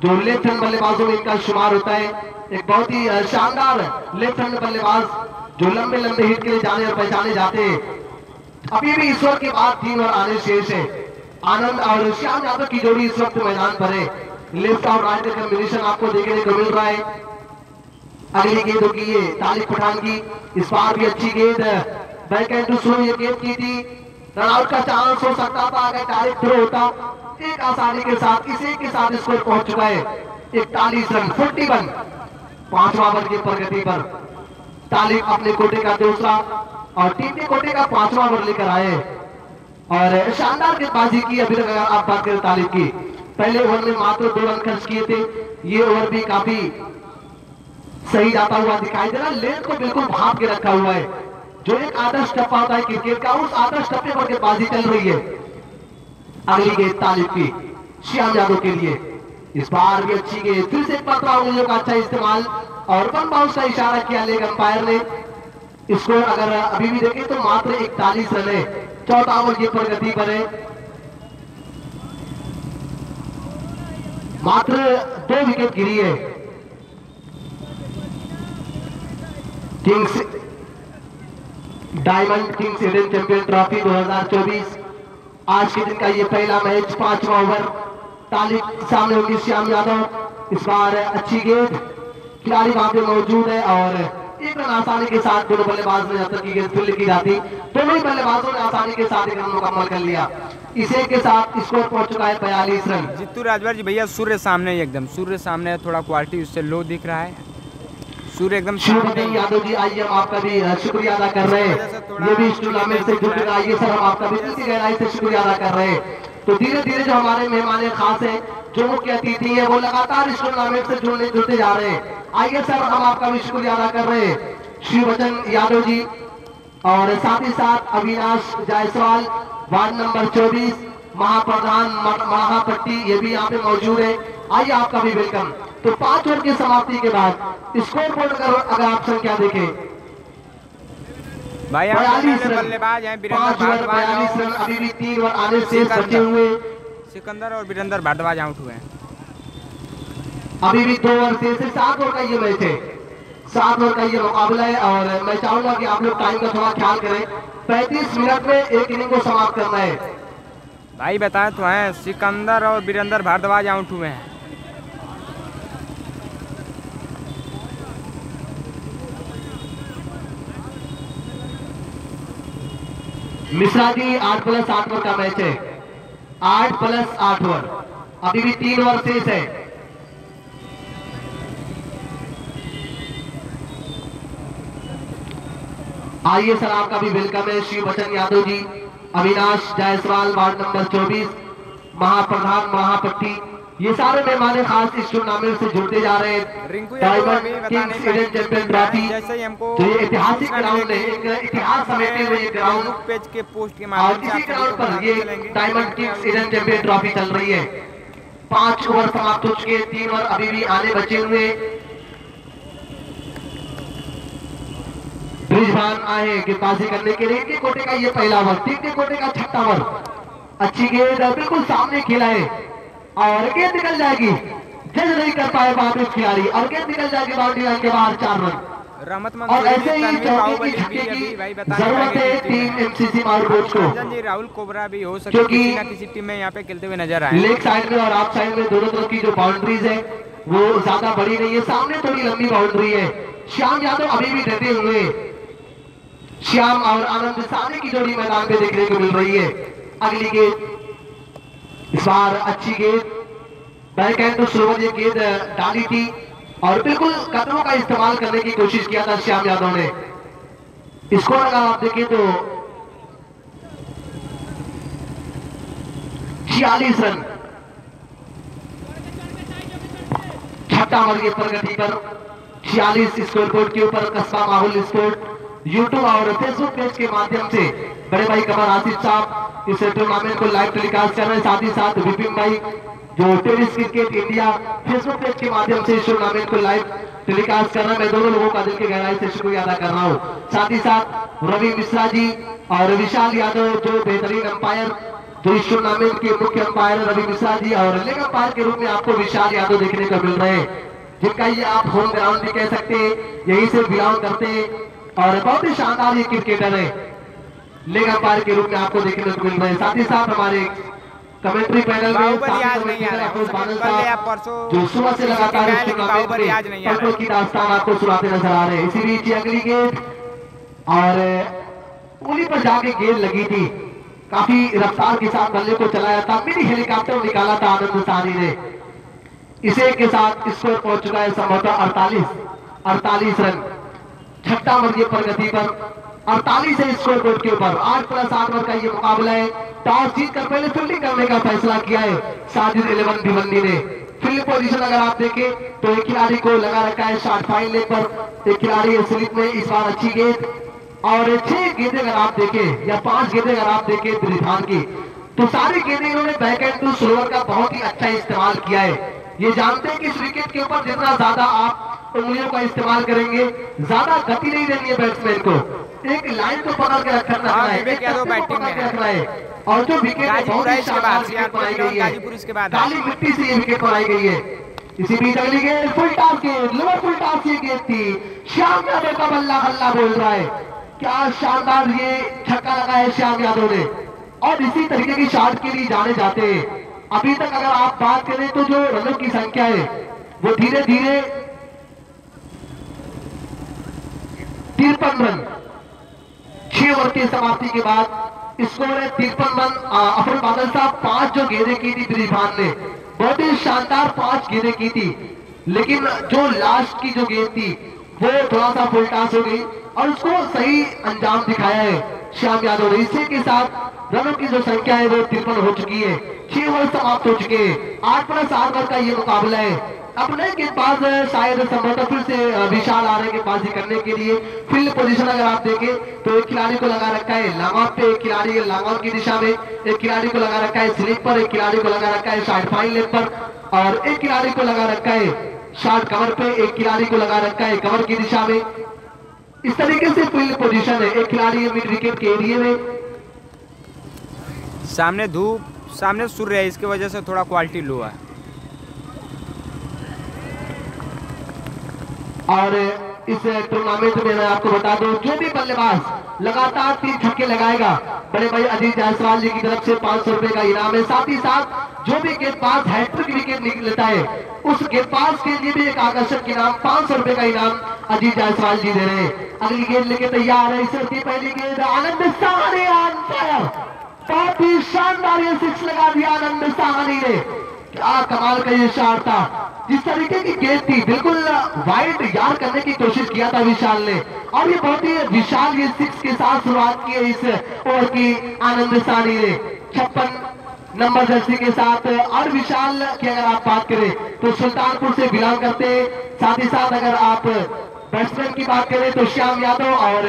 जो लेफ्ट हैंड बल्लेबाजों में इनका शुमार होता है, एक बहुत ही शानदार लेफ्ट हैंड बल्लेबाज जो लंबे लंबे हिट के लिए जाने और पहचाने जाते हैं। अभी भी इस ओवर के बाद 3 ओवर आने शेष है। आनंद और श्याम यादव की जोड़ी इस वक्त मैदान पर है। लेफ्ट और राइट का कॉम्बिनेशन आपको देखने को मिल रहा है। अगली गेंद होगी ये तालिब पठान की, इस बार भी अच्छी गेंद बैक एंड टू स्लो ये गेंद की थी। रन आउट का चांस हो सकता था अगर डायरेक्ट थ्रो होता। एक आसानी के साथ इसी के साथ स्कोर पहुंच चुका है 41 रन 41। 5वां ओवर की प्रगति पर तालिब अपने कोटे का दूसरा और टीम के कोटे का 5वां ओवर लेकर आए और शानदार गेंदबाजी की। अभी तक अगर आप बात करें तालिब की, पहले ओवर में मात्र 2 रन खर्च किए थे। ये ओवर भी काफी सही जाता हुआ दिखाई दे रहा है। लेंथ को बिल्कुल भाप के रखा हुआ है, जो एक आदर्श टप्पा होता है क्रिकेट का, उस आदर्श टप्पे पर गेंदबाजी चल रही है। अगली गेंद तालिब की श्याम यादव के लिए, इस बार भी अच्छी गेंद, फिर से 15 उंगलियों का अच्छा इस्तेमाल और 1 बाउंस का इशारा किया लेग अंपायर ने। स्कोर अगर अभी भी देखें तो मात्र 41 रन है। 4था ओवर की प्रगति पर है, मात्र 2 विकेट गिरी है। Kings diamond Kings Indian champion trophy 2024 आज के दिन का ये पहला मैच। 5वां ओवर, तालिब सामने होगी श्याम यादव। इस बार अच्छी गेंद, खिलाड़ी वहां पे मौजूद है और 1 रन आसानी के साथ दोनों बल्लेबाज ने जब तक की गेंद फील्ड की जाती, दोनों ही बल्लेबाजों ने आसानी के साथ 1 रन मुकम्मल कर लिया। इसी के साथ स्कोर पहुंच चुका है 42 रन। जित्तू राजभर जी भैया सूर्य सामने ही, एकदम सूर्य सामने, थोड़ा क्वालिटी उससे लो दिख रहा है। सूर्य एकदम यादव जी आइए, हम आपका भी शुक्रिया अदा कर रहे हैं। ये भी इस टूर्नामेंट से जुड़ गया, ये सर हम आपका भी दिल की गहराई से शुक्रिया अदा कर रहे हैं। तो धीरे धीरे जो हमारे मेहमान खास है, जो मुख्य अतिथि है, वो लगातार इस टूर्नामेंट से जुड़ते जा रहे हैं। आइए सर, हम आपका भी शुक्रिया अदा कर रहे हैं। श्री वचन यादव जी और साथ ही साथ अविनाश जायसवाल वार्ड नंबर 24 महाप्रधान मरहापट्टी, ये भी यहाँ पे मौजूद है। आइए आपका भी वेलकम। तो 5 ओवर की समाप्ति के बाद स्कोर बोर्ड अगर आप संख्या देखें, 42 रन, बल्लेबाज हैं 42 रन। अभी भी 3 ओवर आने से बचे हुए। सिकंदर और वीरेंद्र भारद्वाज आउट हुए हैं। अभी भी 2 ओवर से 7 ओवर का ये मैच है, 7 ओवर का ये मुकाबला है और मैं चाहूंगा कि आप लोग टाइम का थोड़ा ख्याल करें। 35 मिनट में एक इनिंग को समाप्त करना है। भाई बताए तो हैं, सिकंदर और वीरेंद्र भारद्वाज आउट हुए हैं। मिश्रा जी 8+8 ओवर का मैच है, 8+8 ओवर, अभी भी 3 ओवर शेष है। आइए सर, आपका भी वेलकम है। श्री बचन यादव जी, अविनाश जायसवाल, वार्ड नंबर 24, महाप्रधान महापट्टी, ये सारे मेहमान खास इस टूर्नामेंट से जुड़ते जा रहे हैं। Rinku diamond Kings Indian champion trophy, जैसे ही हमको जो ये ऐतिहासिक ग्राउंड है, एक इतिहास समेटे हुए ग्राउंड, पेज के पोस्ट के और माध्यम इसी से ग्राउंड पर ये diamond Kings Indian champion trophy चल रही है। 5 ओवर समाप्त हो चुके, 3 ओवर अभी भी आने बचे हुए। ब्रिजभान आए गेंदबाजी करने के लिए। के कोटे का ये पहला ओवर, टीम के कोटे का छठा ओवर, अच्छी गेंद बिल्कुल सामने खेला है और गेंद निकल जाएगी, जज नहीं कर पाए बाउंड्री खिलाड़ी, और गेंद निकल जाएगी बाउंड्री लाइन के बाहर, 4 रन। और ऐसे ही चौके की छक्के की जरूरत है टीम एमसीसी मालकोच को, जी राहुल कोबरा भी हो सकता है किसी ना किसी टीम में यहाँ पे खेलते हुए नजर आए। लेग साइड में और ऑफ साइड में दोनों तरफ की जो बाउंड्रीज है वो ज्यादा बड़ी नहीं है, सामने थोड़ी लंबी बाउंड्री है। श्याम यादव अभी भी डटे हुए, श्याम और आनंद सानी की जोड़ी मैदान पे देखने को मिल रही है। अगली गेंद, इस बार अच्छी गेंद, बैक हैंड टू स्लोवर ये गेंद डाली थी और बिल्कुल कदमों का इस्तेमाल करने की कोशिश किया था श्याम यादव ने। स्कोर अगर आप देखें तो 46 रन, छठा ओवर की प्रगति पर 46 स्कोर बोर्ड के ऊपर कस्बा माहौल स्पोर्ट यूट्यूब और फेसबुक पेज के माध्यम से बड़े भाई कमर आसिफ साहब इस टूर्नामेंट को लाइव टेलीकास्ट कर रहे हैं। साथ ही साथ विपिन भाई जो tennis cricket India Facebook page के माध्यम से इस टूर्नामेंट को लाइव टेलीकास्ट कर रहे हैं। मैं दोनों लोगों का दिल की गहराई से शुक्रिया अदा कर रहा हूँ। साथ ही साथ रवि मिश्रा जी और विशाल यादव जो बेहतरीन अंपायर, जो इस टूर्नामेंट के मुख्य अंपायर रवि मिश्रा जी, और लेग अंपायर के रूप में आपको विशाल यादव देखने को मिल रहे हैं, जिनका ये आप होम ग्राउंड भी कह सकते हैं, यही से बिलोंग करते हैं और बहुत ही शानदार ये क्रिकेटर है, लेग अंपायर के रूप में आपको देखने को मिल रहे हैं। साथ ही साथ हमारे कमेंट्री पैनल में जो सुबह से लगातार इस टूर्नामेंट में पलकों की दास्तान आपको सुनाते नजर आ रहे हैं। इसी बीच अगली गेंद और उंगली पर जाके गेंद लगी थी, काफी रफ्तार के साथ बल्ले को चलाया था, मिनी हेलीकॉप्टर निकाला था आनंद सानी ने। इसे के साथ स्कोर पहुंच चुका है संभवतः 48 रन, छठा ओवर की प्रगति पर 48 है स्कोर बोर्ड के ऊपर। 8+8 ओवर का ये मुकाबला है। टॉस जीतकर पहले फील्डिंग करने का फैसला किया है साजिद 11 भिवंडी ने। फील्ड पोजीशन अगर आप देखें तो एक खिलाड़ी को लगा रखा है शॉर्ट फाइन लेग पर, एक खिलाड़ी है स्लिप में। इस बार अच्छी गेंद और 6 गेंदें अगर आप देखें या 5 गेंदें अगर आप देखें ब्रिजभान की, तो सारी गेंदें इन्होंने बैक हैंड टू स्लोवर का बहुत ही अच्छा इस्तेमाल किया है। ये जानते हैं कि इस विकेट के ऊपर जितना ज्यादा आप उंगलियों का इस्तेमाल करेंगे, ज्यादा गति नहीं देनी है बैट्समैन को, एक लाइन को पकड़ के रखना है, एक रखना है। और जो विकेट बहुत ही शानदार विकेट बनाई गई है, काली मिट्टी से ये विकेट बनाई गई है। इसी बीच अगली गेंद फुल टॉस गेंद, लोअर फुल टॉस ये गेंद थी। श्याम यादव का बल्ला हल्ला बोल रहा है, क्या शानदार ये छक्का लगा है श्याम यादव ने, और इसी तरीके की शॉट के लिए जाने जाते हैं। अभी तक अगर आप बात करें तो जो रनों की संख्या है वो धीरे धीरे 53 रन, 6 ओवर की समाप्ति के बाद स्कोर है 53 रन। अफर बादल साहब 5 जो गेंदें की थी ब्रिजभान ने, बहुत ही शानदार 5 गेंदें की थी, लेकिन जो लास्ट की जो गेंद थी वो थोड़ा सा फुल टॉस हो गई और उसको सही अंजाम दिखाया है श्याम यादव ने। इसी के साथ रनों की जो संख्या है वो 53 हो चुकी है, 6 ओवर समाप्त हो चुके हैं। 8+8 ओवर का ये मुकाबला है। अब नए गेंदबाज शायद संभवतः फिर से विशाल आ रहे हैं गेंदबाजी करने के लिए। फील्ड पोजीशन अगर आप देखें तो एक खिलाड़ी को लगा रखा है लॉन्ग ऑफ पे, एक खिलाड़ी लॉन्ग ऑन की दिशा में, एक खिलाड़ी को लगा रखा है स्लिप पर, एक खिलाड़ी को लगा रखा है शॉर्ट फाइन लेग पर, और एक खिलाड़ी को लगा रखा है शॉर्ट कवर पे, एक खिलाड़ी को लगा रखा है कवर की दिशा में। इस तरीके से फील्ड पोजीशन है। एक खिलाड़ी मिड विकेट के एरिया में, सामने धूप, सामने सूर्य है, इसकी वजह से थोड़ा क्वालिटी लो है। और इस टूर्नामेंट में मैं आपको बता दूं जो भी बल्लेबाज लगातार 3 छक्के लगाएगा। बड़े भाई अजीत जायसवाल जी की तरफ से 500 रुपए का इनाम है। साथ ही साथ जो भी गेंदबाज हैट्रिक विकेट लेता है उस गेंदबाज के लिए भी एक आकर्षक इनाम 500 रुपए का इनाम अजीत जायसवाल जी दे रहे हैं। अगली गेंद लेके तैयार है, इस पहली गेंद आनंद साहनी ऑन फायर, बहुत ही शानदार ये 6 लगा दिया आनंद साहनी ने। क्या कमाल का ये शॉट था, जिस तरीके की गेंद थी बिल्कुल वाइड यार करने की कोशिश किया था विशाल ने, और ये बहुत ही विशाल ये 6 के साथ शुरुआत की है इस ओवर की आनंद साहनी ने। 56 नंबर जर्सी के साथ। और विशाल की अगर आप बात करें तो सुल्तानपुर से बिलोंग करते हैं। साथ ही साथ अगर आप बैट्समैन की बात करें तो श्याम यादव और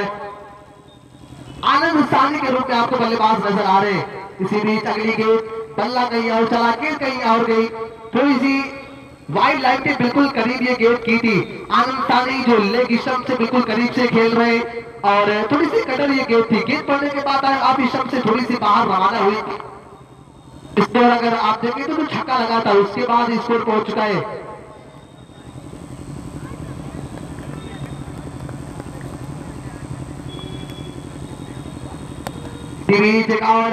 आनंद साहनी के रूप में आपको बल्लेबाज नजर आ रहे हैं। इसी बीच अगली गेंद बल्ला कहीं और चला, गेंद कहीं और गई, थोड़ी सी वाइड लाइन के बिल्कुल करीब ये गेंद की थी। आनंद साहनी जो लेग स्टंप से बिल्कुल करीब से खेल रहे और थोड़ी सी कटर ये गेंद थी। गेंद पड़ने के बाद आप स्टंप से थोड़ी सी बाहर रवाना हुई थी। इस पर अगर आप देखें तो छक्का लगा था, उसके बाद स्कोर पहुंच चुका है। एक और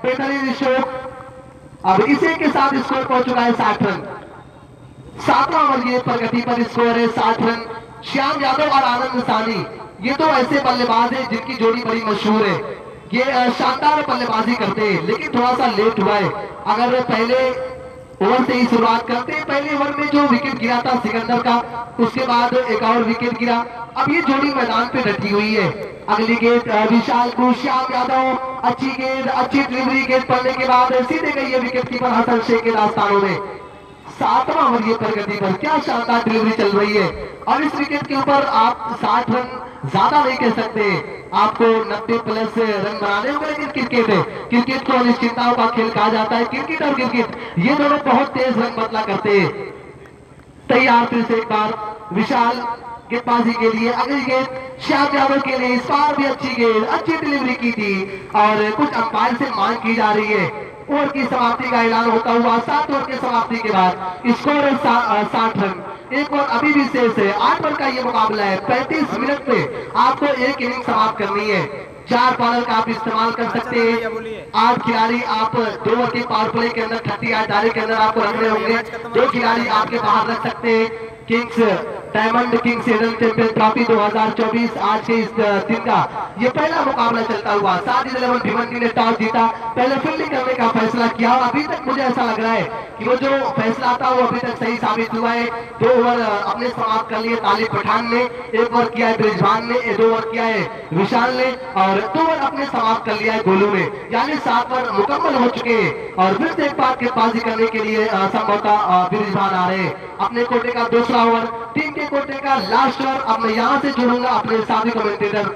बेहतरीन शॉट, अब इसी के साथ स्कोर पहुंच चुका है 60 रन। 7वां ओवर ये प्रगति पर स्कोर है 60 रन। श्याम यादव और आनंद साहनी ये तो ऐसे बल्लेबाज हैं जिनकी जोड़ी बड़ी मशहूर है। ये शानदार बल्लेबाजी करते हैं, लेकिन थोड़ा सा लेट हुआ है। अगर पहले ओवर से ही शुरुआत करते हैं, पहले ओवर में जो विकेट गिरा था सिकंदर का, उसके बाद एक और विकेट गिरा। अब ये जोड़ी मैदान पे डटी हुई है। अगली गेंद विशाल को, श्याम यादव, अच्छी गेंद, अच्छी डिलीवरी, गेंद पड़ने के बाद सीधे गई है विकेट कीपर हसन शेख के दास्तानों में। 7वां ओवर ये प्रगति पर क्या शानदार डिलीवरी चल रही है, और इस विकेट के ऊपर आप 60 रन ज्यादा नहीं कह सकते, आपको 90 प्लस रन बनाने होंगे। लेकिन क्रिकेट है, क्रिकेट को अनिश्चितताओं का खेल कहा जाता है। क्रिकेट और क्रिकेट ये दोनों बहुत तेज रन बदला करते हैं। तैयार फिर से एक बार विशाल गेंदबाजी के लिए। अगली गेंद श्याम यादव के लिए, इस बार भी अच्छी गेंद, अच्छी डिलीवरी की थी और कुछ अंपायर से मांग की जा रही है। ओवर की समाप्ति का ऐलान होता हुआ 7 ओवर की समाप्ति के बाद स्कोर है 60 रन। एक और अभी भी शेष है। 8 ओवर का ये मुकाबला है। 35 मिनट में आपको एक इनिंग समाप्त करनी है। 4 बॉलर का आप इस्तेमाल कर सकते हैं। 8 खिलाड़ी आप 2 ओवर के पावर प्ले के अंदर 38 डायरे के अंदर आपको रखने होंगे। 2 खिलाड़ी आपके बाहर रख सकते हैं। किंग्स डायमंड किंग्स एडन चैंपियन ट्रॉफी 2024 आज के इस दिन का ये पहला मुकाबला चलता हुआ। साजिद इलेवन भिवंडी ने टॉस जीता, पहले फील्डिंग करने का फैसला किया और अभी तक मुझे ऐसा लग रहा है कि वो जो फैसला था वो अभी तक सही साबित हुआ है। 2 ओवर अपने समाप्त कर लिए तालिब पठान ने, 1 ओवर किया है ब्रिजभान ने, 2 ओवर किया है विशाल ने और 2 ओवर अपने समाप्त कर लिया है गोलू ने। यानी 7 ओवर मुकम्मल हो चुके हैं और फिर से एक बार गेंदबाजी करने के लिए संभवतः ब्रिजभान आ रहे हैं। अपने कोटे का दूसरा ओवर, टीम के कोटे का लास्ट ओवर। अब मैं यहां से जुड़ूंगा अपने साथी कमेंटेटर।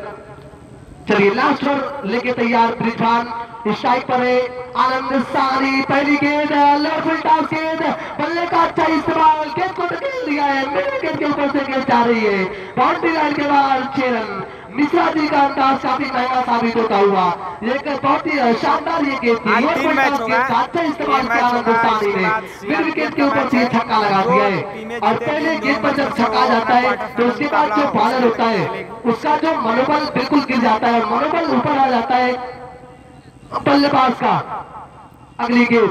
चलिए लास्ट ओवर लेके तैयार ब्रिजभान, स्ट्राइक पर है आनंद साहनी। पहली गेंद लेफ्ट टॉस गेंद, बल्ले का अच्छा इस्तेमाल, गेंद को धकेल दिया है, मिडिल गेंद के ऊपर से गेंद जा रही है बाउंड्री लाइन के बाद 6 रन। मिश्रा जी का अंदाज काफी महंगा साबित होता हुआ, एक बहुत ही शानदार ये गेंद थी। अच्छा इस्तेमाल किया आनंद साहनी ने, फिर विकेट के ऊपर से छक्का लगा दिया है। और पहले गेंद पर जब छक्का जाता है तो उसके बाद जो बॉलर होता है उसका जो मनोबल बिल्कुल गिर जाता है और मनोबल ऊपर आ जाता है बल्लेबाज का। अगली गेंद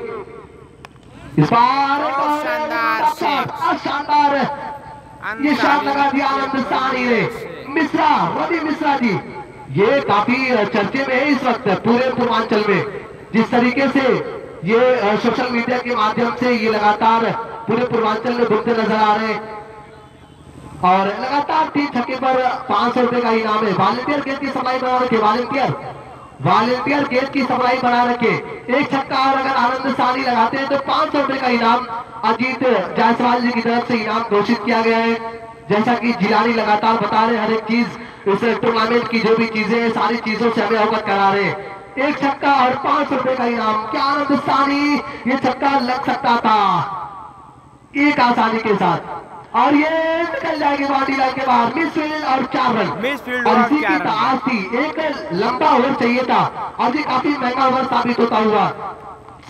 इस बार शानदार ये शॉट लगा दिया आनंद साहनी ने। मिश्रा, रवि मिश्रा जी ये काफी चर्चे में है इस वक्त पूरे पूर्वांचल में। जिस तरीके से ये सोशल मीडिया के माध्यम से ये लगातार पूरे पूर्वांचल में घूमते नजर आ रहे हैं और लगातार 3 छक्के पर 500 रुपए का इनाम है। वॉलंटियर गेंद की सप्लाई बना रखे, वॉलंटियर गेंद की सप्लाई बना रखे। 1 छक्का और अगर आनंद साहनी लगाते हैं तो 500 रुपए का इनाम अजीत जायसवाल जी की तरफ से इनाम घोषित किया गया है। जैसा कि जिलानी लगातार बता रहे, हर एक चीज इस टूर्नामेंट की जो भी चीजें हैं सारी चीजों से हमें अवगत करा रहे हैं। 1 छक्का और 500 रुपए का इनाम। क्या आनंद साहनी ये छक्का लग सकता था एक आसानी के साथ और ये निकल जाएगी बाउंड्री लाइन के बाहर। मिस फील्ड और 4 रन और इसी की तलाश थी। एक लंबा ओवर चाहिए था और ये काफी महंगा ओवर साबित होता हुआ।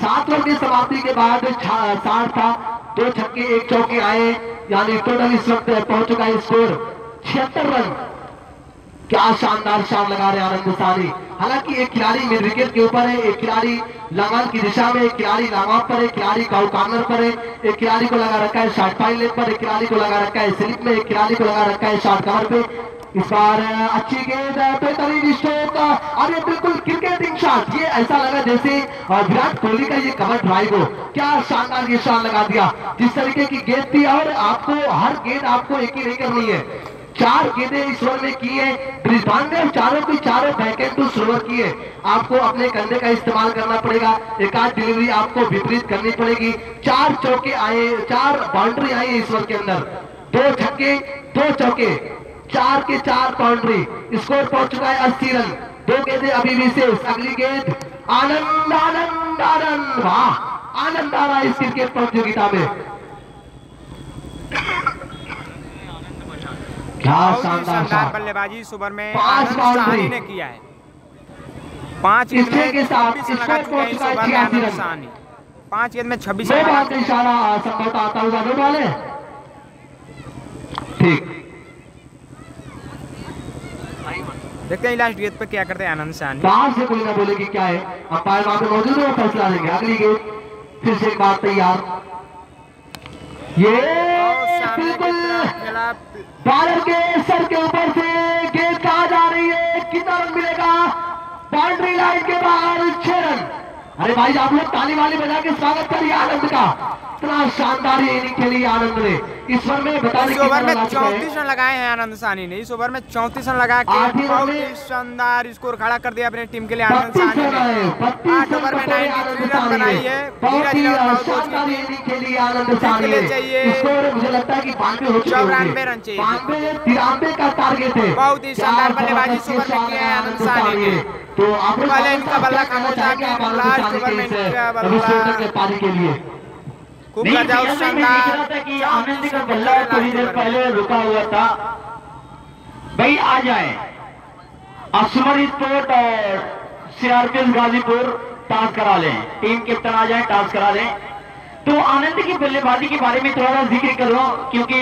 7 ओवर की समाप्ति के बाद 60 था, 2 छक्के 1 चौके आए, यानी टोटल इस वक्त पहुंच चुका है स्कोर 76 रन। क्या शानदार शॉट लगा रहे आनंद सानी। हालांकि एक खिलाड़ी मिड विकेट के ऊपर है, एक खिलाड़ी लंगन की दिशा में, एक खिलाड़ी लॉन्ग ऑफ पर, एक खिलाड़ी काउ कॉर्नर पर है, एक खिलाड़ी को लगा रखा है शॉर्ट पाइन लेग पर, एक खिलाड़ी को लगा रखा है स्लिप में, एक खिलाड़ी को लगा रखा है शॉर्ट कवर पे। इस बार अच्छी गेंद, बेहतरीन स्ट्रोक और ये बिल्कुल क्रिकेटिंग शॉट। ये ऐसा लगा जैसे विराट कोहली का ये कवर ड्राइव हो। क्या शानदार ये शॉट लगा दिया, जिस तरीके की गेंद थी। और आपको हर गेंद आपको एक ही नहीं करनी है, 4 गेंदें इस ओवर में की है ब्रिजबान ने, चारों की चारों बैकएंड टू स्लोवर की है। आपको अपने कंधे का इस्तेमाल करना पड़ेगा, एक आध डिलीवरी आपको विपरीत करनी पड़ेगी। 4 चौके आए, 4 बाउंड्री आई इस ओवर के अंदर, 2 छक्के 2 चौके, 4 के 4 बाउंड्री। स्कोर पहुंच चुका है 80 रन। 2 गेंदें अभी भी शेष। अगली गेंद आनंद आनंद आनंद, वाह आनंद आ रहा है इस क्रिकेट प्रतियोगिता में। क्या शानदार बल्लेबाजी इस ओवर में 5 बाउंड्री ने किया है। 5 गेंद में 26 लगा चुके हैं इस ओवर में आनंद सानी। 5 गेंद में 26 लगा चुके हैं। इशारा संभवतः आता हुआ दो वाले ठीक। देखते हैं लास्ट गेंद पे क्या करते हैं आनंद सानी। बाहर से कोई ना बोले कि क्या है, अंपायर वहां पे मौजूद है, वो फैसला लेंगे। अगली गेंद फिर से एक बार तैयार, ये बिल्कुल बॉलर के सर के ऊपर से गेंद कहा जा रही है। कितना रन मिलेगा? बाउंड्री लाइन के बाहर 6 रन। अरे भाई आप लोग ताली वाली बजा के स्वागत करिए आनंद का। इतना शानदार ये इनिंग खेली आनंद ने इस ओवर में। बताने इस ओवर में 34 रन लगाए हैं आनंद सानी ने। इस ओवर में 34 रन लगा के बहुत ही शानदार स्कोर खड़ा कर दिया अपने टीम के लिए आनंद सानी ने। 8 ओवर में 93 रन बनाई है। बहुत ही शानदार ये इनिंग खेली आनंद सानी ने। स्कोर मुझे लगता है कि 92 हो चुके होंगे। 94 रन चाहिए, 93 का टारगेट है। बहुत ही शानदार बल्लेबाजी इस ओवर में किया है आनंद सानी ने। तो आप पहले इनका बल्ला खामोश था कि लास्ट ओवर में इनका बल्ला पारी के लिए खूब गजब शानदार कि आनंद का बल्ला थोड़ी देर पहले रुका हुआ था। भाई आ जाए असमर स्पोर्ट और सीआरपीएफ गाजीपुर टॉस करा लें, टीम कैप्टन आ जाए टॉस करा लें। तो आनंद की बल्लेबाजी के बारे में थोड़ा सा जिक्र करूं, क्योंकि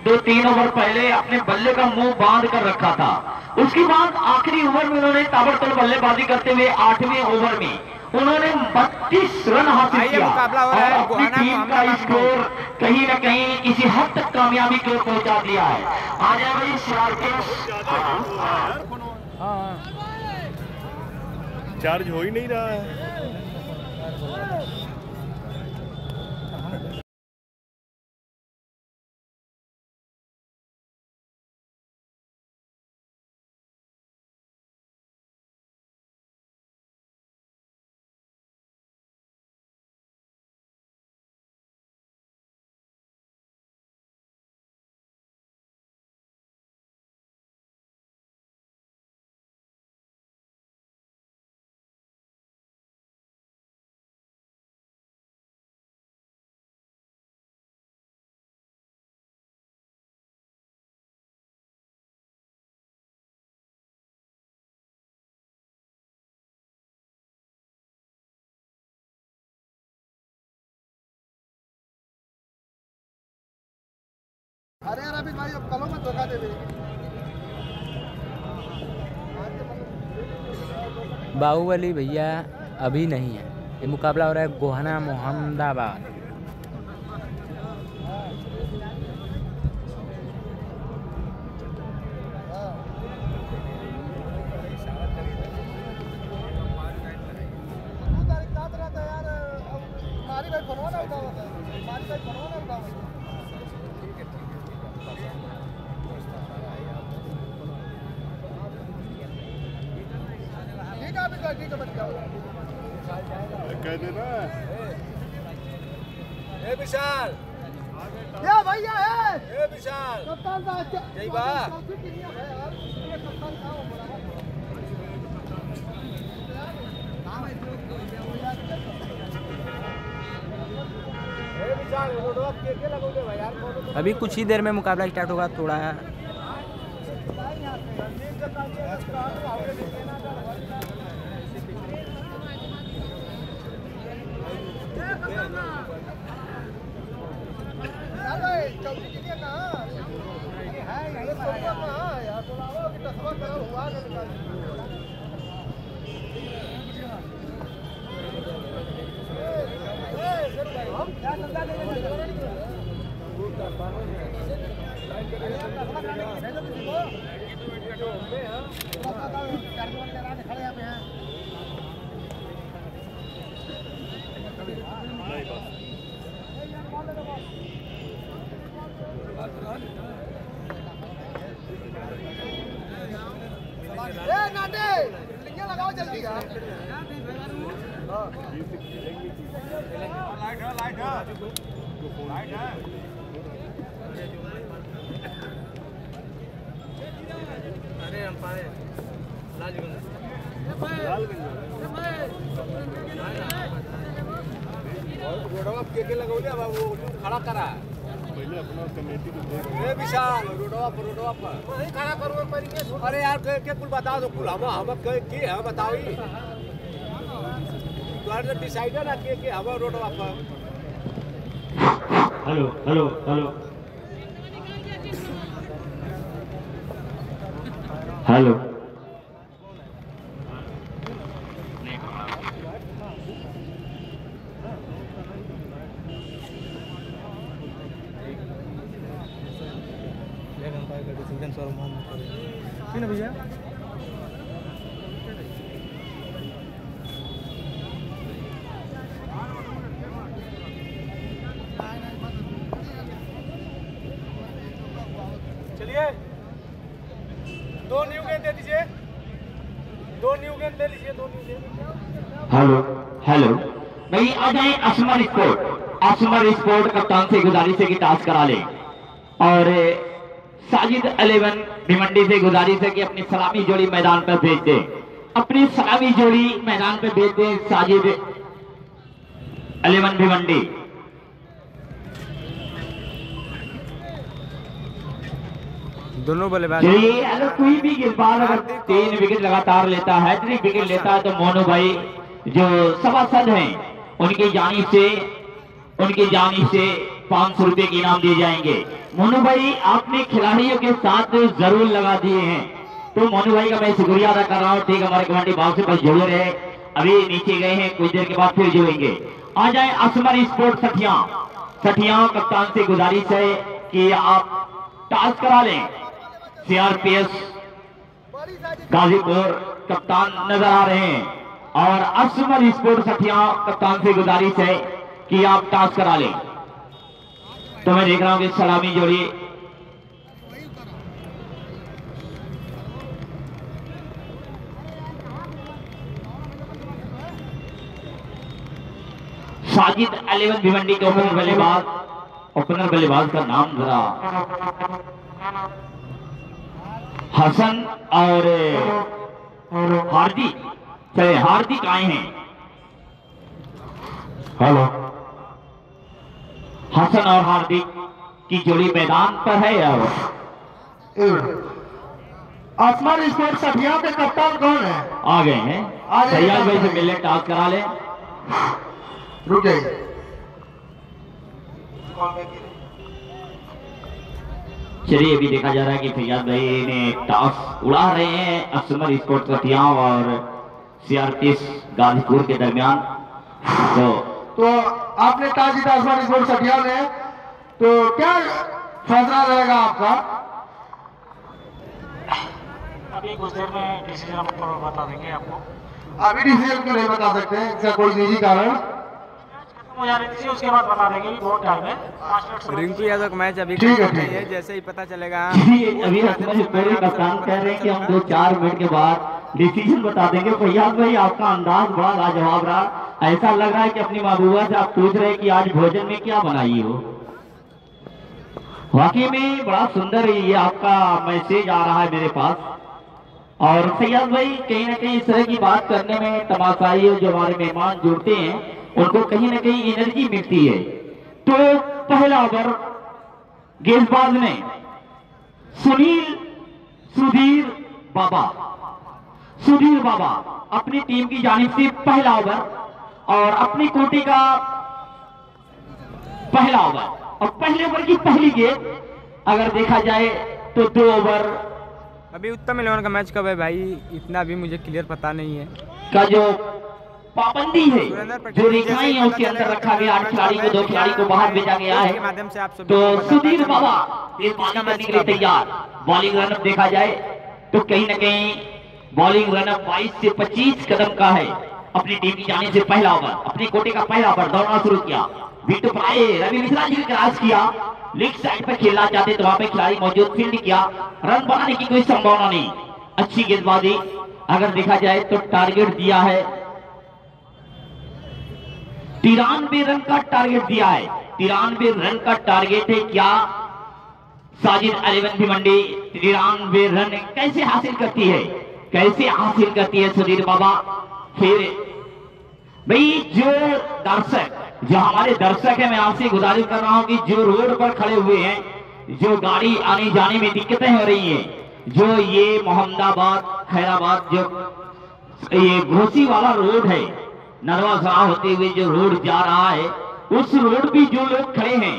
2-3 ओवर पहले अपने बल्ले का मुंह बांध कर रखा था। उसके बाद आखिरी ओवर में उन्होंने ताबड़तोड़ बल्लेबाजी करते हुए 8वें ओवर में उन्होंने 32 रन हासिल किया और अपनी टीम का स्कोर कहीं न कहीं किसी हद तक कामयाबी की ओर पहुंचा दिया है। आ जाए भाई चार्ज हो ही नहीं रहा है। अरे यार अभी भाई अब कलो में धोखा दे दे। बाहुबली भैया अभी नहीं है। ये मुकाबला हो रहा है गोहाना मोहम्मदाबाद। कह देना ए विशाल, या भैया है ए विशाल, कप्तान का जय बा अभी कुछ ही देर में मुकाबला स्टार्ट होगा। थोड़ा चौकी लगाओ जल्दी अरे अंपायर रोडवा के लगौले बाबू खड़ा करा पहले अपना कमेटी को ए विशाल रोडवा पर नहीं खड़ा करो पड़ेंगे। अरे यार के कुल बता दो कुल हम की है बताओ ही तो डिसाइडर ना के हम रोडवा पर। हेलो हेलो हेलो हेलो भैया चलिए 2 न्यू गेंद दे दीजिए 2 न्यू गेंद दे लीजिए 2 न्यू गेंद। हेलो हेलो भाई आ जाए असमर स्पोर्ट कप्तान से गुजारिश है कि टास्क करा ले और साजिद 11 भिवंडी से गुजारिश है कि अपनी सलामी जोड़ी मैदान पर भेज दे। अपनी सलामी जोड़ी मैदान पर भेज दे साजिद 11 भिवंडी। दोनों बल्लेबाज चलिए अगर कोई भी गेंदबाज अगर 3 विकेट लगातार लेता है, हैट्रिक विकेट लेता है तो मोनू भाई जो सभासद हैं उनकी जानिब से 500 रुपए के इनाम दिए जाएंगे। मोनू भाई आपने खिलाड़ियों के साथ जरूर लगा दिए हैं तो मोनू भाई का मैं शुक्रिया अदा कर रहा हूँ। ठीक हमारे कमेटी भाव से बस जुड़े रहे, अभी नीचे गए हैं, कुछ देर के बाद फिर जुड़ेंगे। आ जाए असमर स्पोर्ट सठिया कप्तान से गुजारिश है कि आप टास्क करा लें। CRPS गाजीपुर कप्तान नजर आ रहे हैं और असमर स्पोर्ट सठिया कप्तान से गुजारिश है कि आप टास्क करा लें। तो मैं देख रहा हूं कि सलामी जोड़ी साजिद 11 भिवंडी के ओपनर बल्लेबाज का नाम जरा हसन और हार्दिक, चले हार्दिक आए हैं। हेलो हसन और हार्दिक की जोड़ी मैदान पर है यार। असमर स्पोर्ट सठिया के कप्तान कौन है? आ गए हैं, सैयाद भाई से मिलने टास्क करा ले। रुक जाइए। चलिए अभी देखा जा रहा है कि फैयाज भाई ने टास्क उड़ा रहे हैं असमर स्पोर्ट सठिया और CRPS गाजीपुर के दरमियान। तो आपने टॉस जीता असमर स्पोर्ट सठिया ने, तो क्या फैसला रहेगा आपका? अभी कुछ देर में डिसीजन बता देंगे आपको। अभी डिसीजन क्यों नहीं बता सकते? इसका कोई निजी कारण? हो जा रही थी उसके बाद बता देंगे, बहुत टाइम है। 5 मिनट रिंकू यादव का मैच अभी ठीक नहीं है, जैसे ही पता चलेगा अभी असमर स्पोर्ट कप्तान कह रहे हैं कि हम 2-4 मिनट के बाद डिसीजन बता देंगे। फैयाज भाई आपका अंदाज बड़ा लाजवाब रहा, ऐसा लग रहा है कि अपनी महबूबा से आप पूछ रहे हैं कि आज भोजन में क्या बनाई हो। वाकई में बड़ा सुंदर ये आपका मैसेज आ रहा है मेरे पास। और फैयाज भाई कहीं ना कहीं इस तरह की बात करने में तमाशाई जो हमारे मेहमान जुड़ते हैं उनको कहीं ना कहीं एनर्जी मिलती है। तो पहला ओवर गेंदबाज ने सुधीर बाबा अपनी टीम की जानिब से पहला ओवर और अपनी कोटि का पहला ओवर और पहले ओवर की पहली गेंद अगर देखा जाए तो 2 ओवर। अभी उत्तम 11 का मैच कब है भाई? इतना भी मुझे क्लियर पता नहीं है का जो पाबंदी है, जो रेखाएं हैं उसके अंदर रखा गया। 8 खिलाड़ी को 2 खिलाड़ी को बाहर भेजा गया है। तो सुधीर बाबा करने के लिए तैयार। बॉलिंग रनअप देखा जाए तो कहीं ना कहीं बॉलिंग रनअप 22 से 25 कदम का है। अपनी टीम की जाने से पहला ओवर, अपनी कोटे का पहला ओवर दौड़ना शुरू किया। विकेट पर रवि मिश्रा जी ने क्रॉस किया, लेग साइड पर खेलना चाहते तो वहां पे खिलाड़ी मौजूद, फील्ड किया, रन बनाने की कोई संभावना नहीं। अच्छी गेंदबाजी अगर देखा जाए तो टारगेट दिया है 93 रन का टारगेट दिया है। 93 रन का टारगेट है। क्या साजिद 11 भिवंडी 93 रन कैसे हासिल करती है, कैसे हासिल करती है सुधीर बाबा? फिर भाई जो दर्शक, जो हमारे दर्शक है, मैं आपसे गुजारिश कर रहा हूं कि जो रोड पर खड़े हुए हैं, जो गाड़ी आने जाने में दिक्कतें हो रही हैं, जो ये मोहम्मदाबाद खैराबाद जो ये घोसी वाला रोड है, नरवासरा होते हुए जो रोड जा रहा है, उस रोड भी जो लोग खड़े हैं,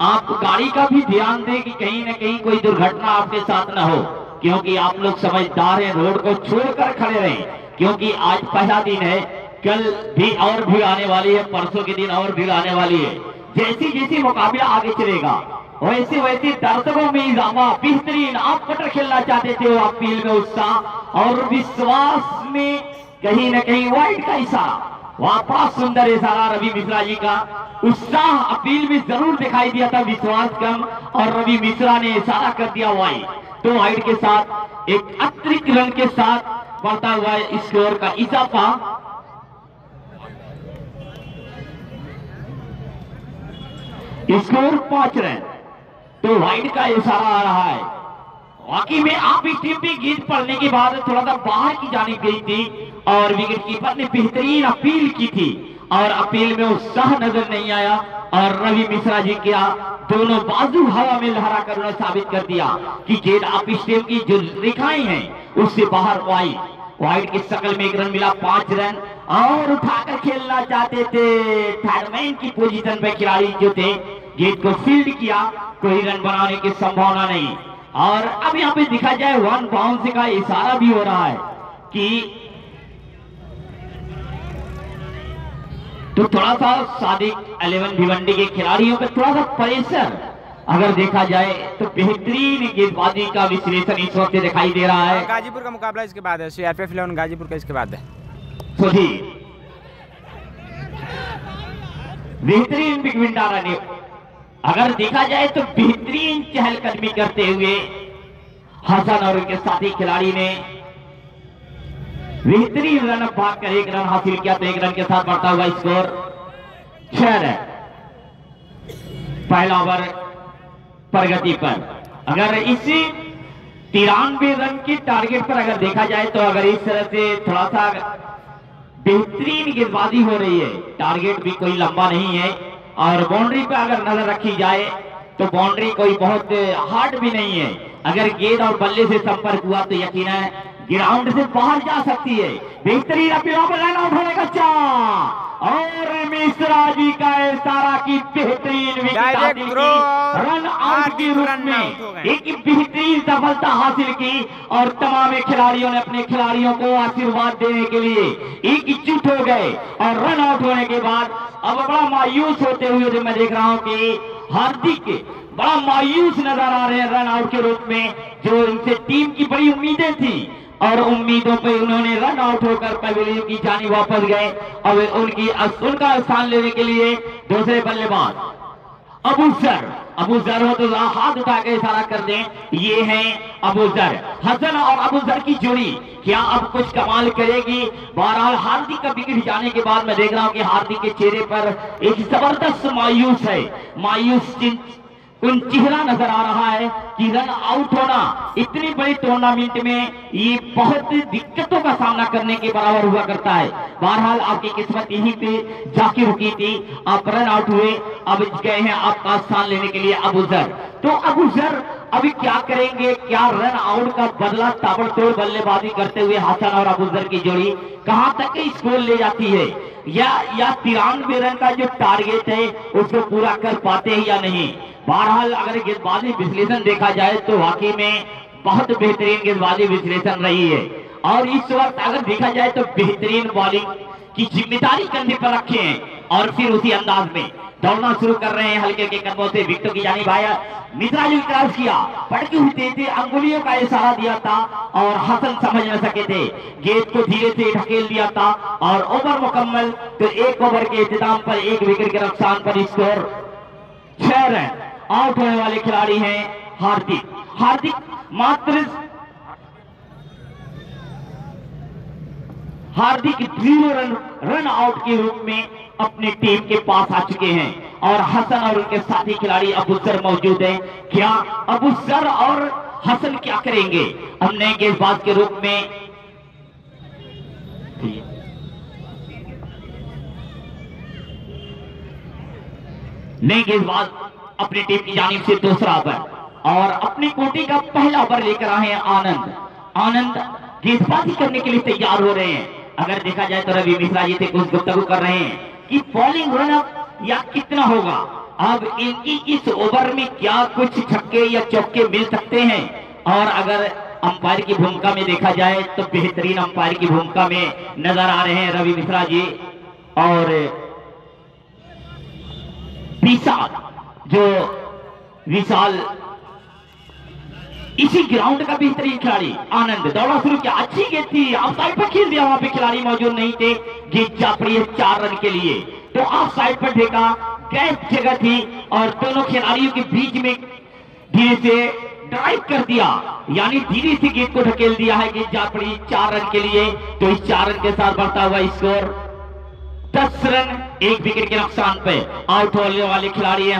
आप गाड़ी का भी ध्यान दें कि कहीं ना कहीं कोई दुर्घटना आपके साथ न हो, क्योंकि आप लोग समझदार हैं। रोड को छोड़कर खड़े रहें, क्योंकि आज पहला दिन है, कल भी और भीड़ आने वाली है, परसों के दिन और भीड़ आने वाली है। जैसी जैसी मुकाबला आगे चलेगा वैसे वैसे दर्शकों में इजाफा, बेहतरीन। आप कटर खेलना चाहते थे वो आप फील्ड में उत्साह और विश्वास में कहीं ना कहीं वाइड का इशारा, वहां बड़ा सुंदर इशारा रवि मिश्रा जी का। उत्साह अपील में जरूर दिखाई दिया था, विश्वास कम, और रवि मिश्रा ने इशारा कर दिया वाइड। तो वाइड के साथ एक अतिरिक्त रन के साथ बढ़ता हुआ स्कोर का इजाफा। Score 5 run. तो वाइड का इशारा आ रहा है। वाकई में आप इस टीम पे गेंद पड़ने के बाद थोड़ा सा बाहर की जानिब गई थी और विकेट कीपर ने बेहतरीन अपील की थी और अपील में उत्साह नजर नहीं आया और रवि मिश्रा जी क्या दोनों बाजू हवा में लहरा कर उन्होंने साबित कर दिया कि गेंद आप इस टीम की जो रेखाएं हैं उससे बाहर वाइड की शक्ल में 1 रन मिला। 5 रन और उठाकर खेलना चाहते थे। थर्डमैन की पोजीशन पे खिलाड़ी जो थे, गेंद को फील्ड किया, कोई रन बनाने की संभावना नहीं। और अब यहाँ पे दिखा जाए 1 बाउंस का इशारा भी हो रहा है कि तो थोड़ा सा सादिक 11 भिवंडी के खिलाड़ियों पे थोड़ा सा प्रेशर अगर देखा जाए तो बेहतरीन गेंदबाजी का विश्लेषण इस वक्त दिखाई दे रहा है। गाजीपुर का मुकाबला इसके बाद है, सीआरपीएफ 11 गाजीपुर का इसके बाद है। बेहतरीन बिगविंडा ने अगर देखा जाए तो बेहतरीन चहलकदमी करते हुए हसन और उनके साथी खिलाड़ी ने बेहतरीन रन भाग कर 1 रन हासिल किया। तो 1 रन के साथ बढ़ता हुआ स्कोर 6 रन। पहला ओवर प्रगति पर अगर इसी 93 रन की टारगेट पर अगर देखा जाए तो अगर इस तरह से थोड़ा सा बेहतरीन गेंदबाजी हो रही है, टारगेट भी कोई लंबा नहीं है और बाउंड्री पर अगर नजर रखी जाए तो बाउंड्री कोई बहुत हार्ड भी नहीं है। अगर गेंद और बल्ले से संपर्क हुआ तो यकीनन ग्राउंड से बाहर जा सकती है। बेहतरीन अपील पर रन आउट होने का चाह और मिश्रा जी का इशारा की बेहतरीन विकेट रन आउट के रूप में एक बेहतरीन सफलता हासिल की और तमाम खिलाड़ियों ने अपने खिलाड़ियों को आशीर्वाद देने के लिए एकजुट हो गए। और रन आउट होने के बाद अब बड़ा मायूस होते हुए जो मैं देख रहा हूं कि हार्दिक बड़ा मायूस नजर आ रहे हैं रन आउट के रूप में, जो इनसे टीम की बड़ी उम्मीदें थी और उम्मीदों पे उन्होंने रन आउट होकर पवेलियन की जानी वापस गए। अब उनका स्थान लेने के लिए दूसरे बल्लेबाज अबू जर हो तो हाथ उठा के इशारा कर दें, ये हैं अबू जर। हसन और अबू जर की जोड़ी क्या अब कुछ कमाल करेगी? बहरहाल हार्दिक का विकेट जाने के बाद मैं देख रहा हूं कि हार्दिक के चेहरे पर एक जबरदस्त मायूस चेहरा नजर आ रहा है कि रन आउट होना इतनी बड़ी टूर्नामेंट में ये बहुत दिक्कतों का सामना करने के बराबर हुआ करता है। बहरहाल आपकी किस्मत यहीं पे जाके रुकी थी, आप रन आउट हुए, अब गए हैं आपका स्थान लेने के लिए अबू जर। तो अबू जर अभी क्या करेंगे? क्या रन आउट का बदला ताबड़तोड़ बल्लेबाजी करते हुए हसन और अबू जर की जोड़ी कहां तक स्कोर ले जाती है, या 93 रन का जो टारगेट है उसको पूरा कर पाते हैं या नहीं? बहरहाल अगर गेंदबाजी विश्लेषण देखा जाए तो वाकई में बहुत बेहतरीन गेंदबाजी विश्लेषण रही है और इस वक्त अगर देखा जाए तो बेहतरीन बॉलिंग की जिम्मेदारी कंधे पर रखे हैं और फिर उसी अंदाज में दौड़ना शुरू कर रहे हैं। हल्के के कदमों से विकेटों की जानिब आया, मिश्रा जी क्रॉस किया, पटकी हुई तेज थी, अंगुलियों का इशारा दिया था और हसन समझ न सके थे, गेंद को धीरे से ढकेल दिया था और ओवर मुकम्मल। तो एक ओवर के इंतजाम पर एक विकेट के नुकसान पर स्कोर 6 रन। आउट होने वाले खिलाड़ी हैं हार्दिक हार्दिक 0 रन आउट के रूप में अपनी टीम के पास आ चुके हैं और हसन और उनके साथी खिलाड़ी अबूसर मौजूद हैं। क्या अबूसर और हसन क्या करेंगे? अब नए गेंदबाज के रूप में नए गेंदबाज अपनी टीम की जानिब से दूसरा ओवर और अपनी कोटी का पहला ओवर लेकर आए हैं आनंद गेंदबाजी करने के लिए तैयार हो रहे हैं। अगर देखा जाए तो रवि मिश्रा जी से कुछ गुफ्तगू कर रहे हैं कि बॉलिंग रनअप या कितना होगा। अब इनकी इस ओवर में क्या कुछ छक्के या चौके मिल सकते हैं? और अगर अंपायर की भूमिका में देखा जाए तो बेहतरीन अंपायर की भूमिका में नजर आ रहे हैं रवि मिश्रा जी और विशाल इसी ग्राउंड का बेहतरीन खिलाड़ी आनंद दौड़ा शुरू किया, अच्छी गेंद थी, ऑफ साइड पर खेल दिया, वहां पे खिलाड़ी मौजूद नहीं थे, गेंद जा पड़ी है 4 रन के लिए। तो ऑफ साइड पर फेंका, गैप जगह थी और दोनों खिलाड़ियों के बीच में धीरे से ड्राइव कर दिया, यानी धीरे से गेंद को ढकेल दिया है, गेंद जा पड़ी 4 रन के लिए। तो इस 4 रन के साथ बढ़ता हुआ स्कोर 10 रन, 1 विकेट के नुकसान पे। आउट होने वाले खिलाड़ी है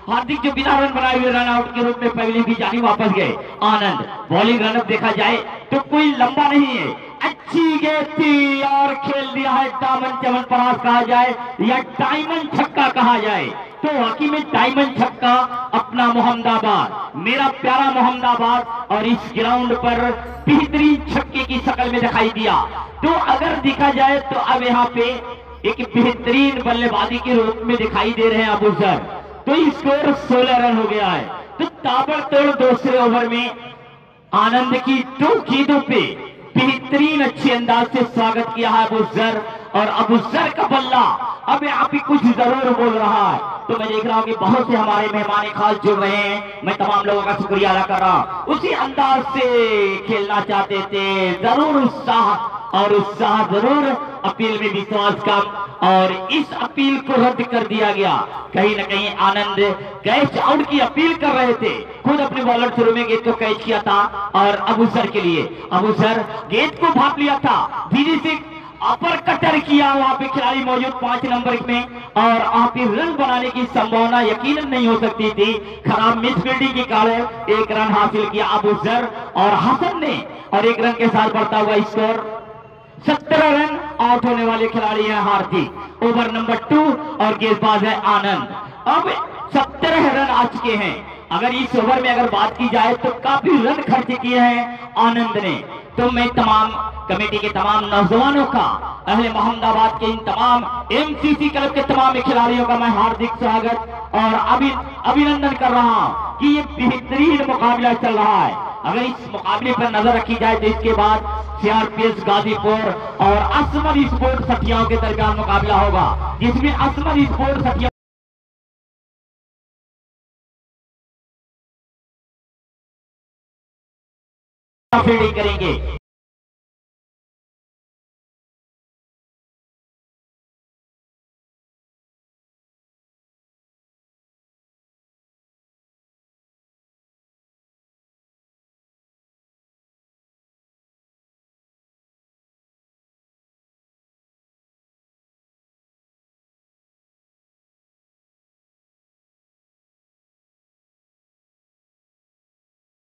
हार्दिक जो बिना रन बनाए हुए रन आउट के रूप में पहले भी जानी वापस गए। आनंद बॉलिंग रनअप देखा जाए तो कोई लंबा नहीं है, अच्छी गेंद थी और खेल दिया है दामन चमन परास कहा जाए या डायमंड छक्का कहा जाए तो वाकई में डायमंड छक्का अपना मोहम्मदाबाद, मेरा प्यारा मोहम्मदाबाद और इस ग्राउंड पर बेहतरीन छक्के की शक्ल में दिखाई दिया। तो अगर देखा जाए तो अब यहाँ पे एक बेहतरीन बल्लेबाजी के रूप में दिखाई दे रहे हैं अबूसर। तो स्कोर 16 रन हो गया है। तो ताबड़तोड़ दूसरे ओवर में आनंद की 2 गेंदों पे बेहतरीन अच्छे अंदाज से स्वागत किया है अबूसर और अबूसर का बल्ला अब यहाँ पे कुछ जरूर बोल रहा है। तो मैं देख रहा हूँ कि बहुत से हमारे मेहमान खास जुड़ रहे हैं, मैं तमाम लोगों का शुक्रिया अदा कर रहा हूँ। उसी अंदाज से खेलना चाहते थे, जरूर उत्साह जरूर, अपील में विश्वास कम और इस अपील को रद्द कर दिया गया। कहीं ना कहीं आनंद कैच आउट की अपील कर रहे थे, खुद अपने बॉलर शुरू में गेंद को कैच किया था और अबूसर के लिए अबूसर गेंद को भाप लिया था, धीरे से अपर कटर किया, वहां पे खिलाड़ी मौजूद 5 नंबर में और वहां पे रन बनाने की संभावना यकीनन नहीं हो सकती थी। खराब मिस फील्डिंग के कारण 1 रन हासिल किया अबूसर और हसन ने और 1 रन के साथ बढ़ता हुआ स्कोर 17 रन। आउट होने वाले खिलाड़ी हैं हार्दिक, ओवर नंबर 2 और गेंदबाज है आनंद। अब 17 रन आ चुके हैं। अगर इस ओवर में अगर बात की जाए तो काफी रन खर्च किए हैं आनंद ने। तो मैं तमाम कमेटी के तमाम नौजवानों का, अहले मोहम्मदाबाद के इन तमाम एमसीसी क्लब के तमाम खिलाड़ियों का मैं हार्दिक स्वागत और अभिनंदन कर रहा हूं कि ये बेहतरीन मुकाबला चल रहा है। अगर इस मुकाबले पर नजर रखी जाए तो इसके बाद सीआरपीएस गाजीपुर और असमर स्पोर्ट सठियाओं के दरमियान मुकाबला होगा, जिसमें असमर स्पोर्ट सठिया फील्डिंग करेंगे।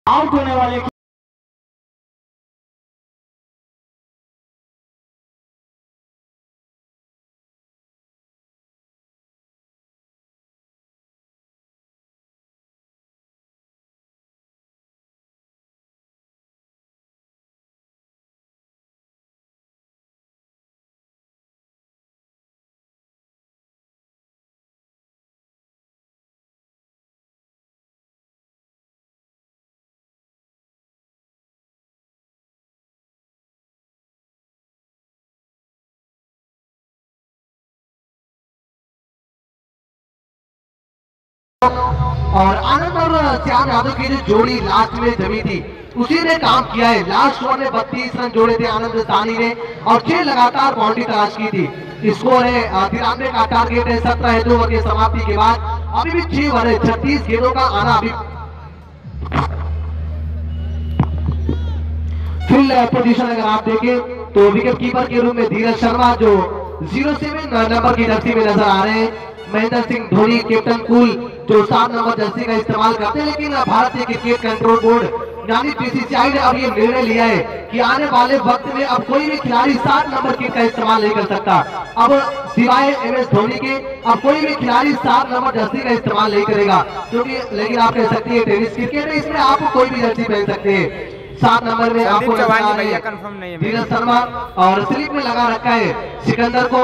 आउट होने वाले और आनंद और श्याम यादव की जो जोड़ी लास्ट में जमी थी उसी ने काम किया है। लास्ट ओवर में 32 रन जोड़े थे आनंद सानी ने और 6 लगातार बाउंड्री तलाश की थी। स्कोर है 93 का टारगेट है 17 है 2 ओवर की समाप्ति के बाद। अभी भी 6 ओवर है, 36 गेंदों का आना अभी। फील्ड पोजीशन अगर आप देखें तो विकेट कीपर के रूप में धीरज शर्मा जो 07 नंबर की जर्सी में नजर आ रहे हैं। महेंद्र सिंह धोनी कैप्टन कूल जो 7 नंबर जर्सी का इस्तेमाल करते हैं, लेकिन भारतीय क्रिकेट कंट्रोल बोर्ड यानी बीसीसीआई ने अब ये निर्णय लिया है कि आने वाले वक्त में अब कोई भी खिलाड़ी 7 नंबर किट का इस्तेमाल नहीं कर सकता। अब सिवाय MS धोनी के अब कोई भी खिलाड़ी 7 नंबर जर्सी का इस्तेमाल नहीं करेगा, क्योंकि लेकिन आप कह सकते हैं टेनिस क्रिकेट है, इसमें आप कोई भी जर्सी पहन सकते हैं। 7 नंबर में आपको धीरज शर्मा और स्लिप में लगा रखा है सिकंदर को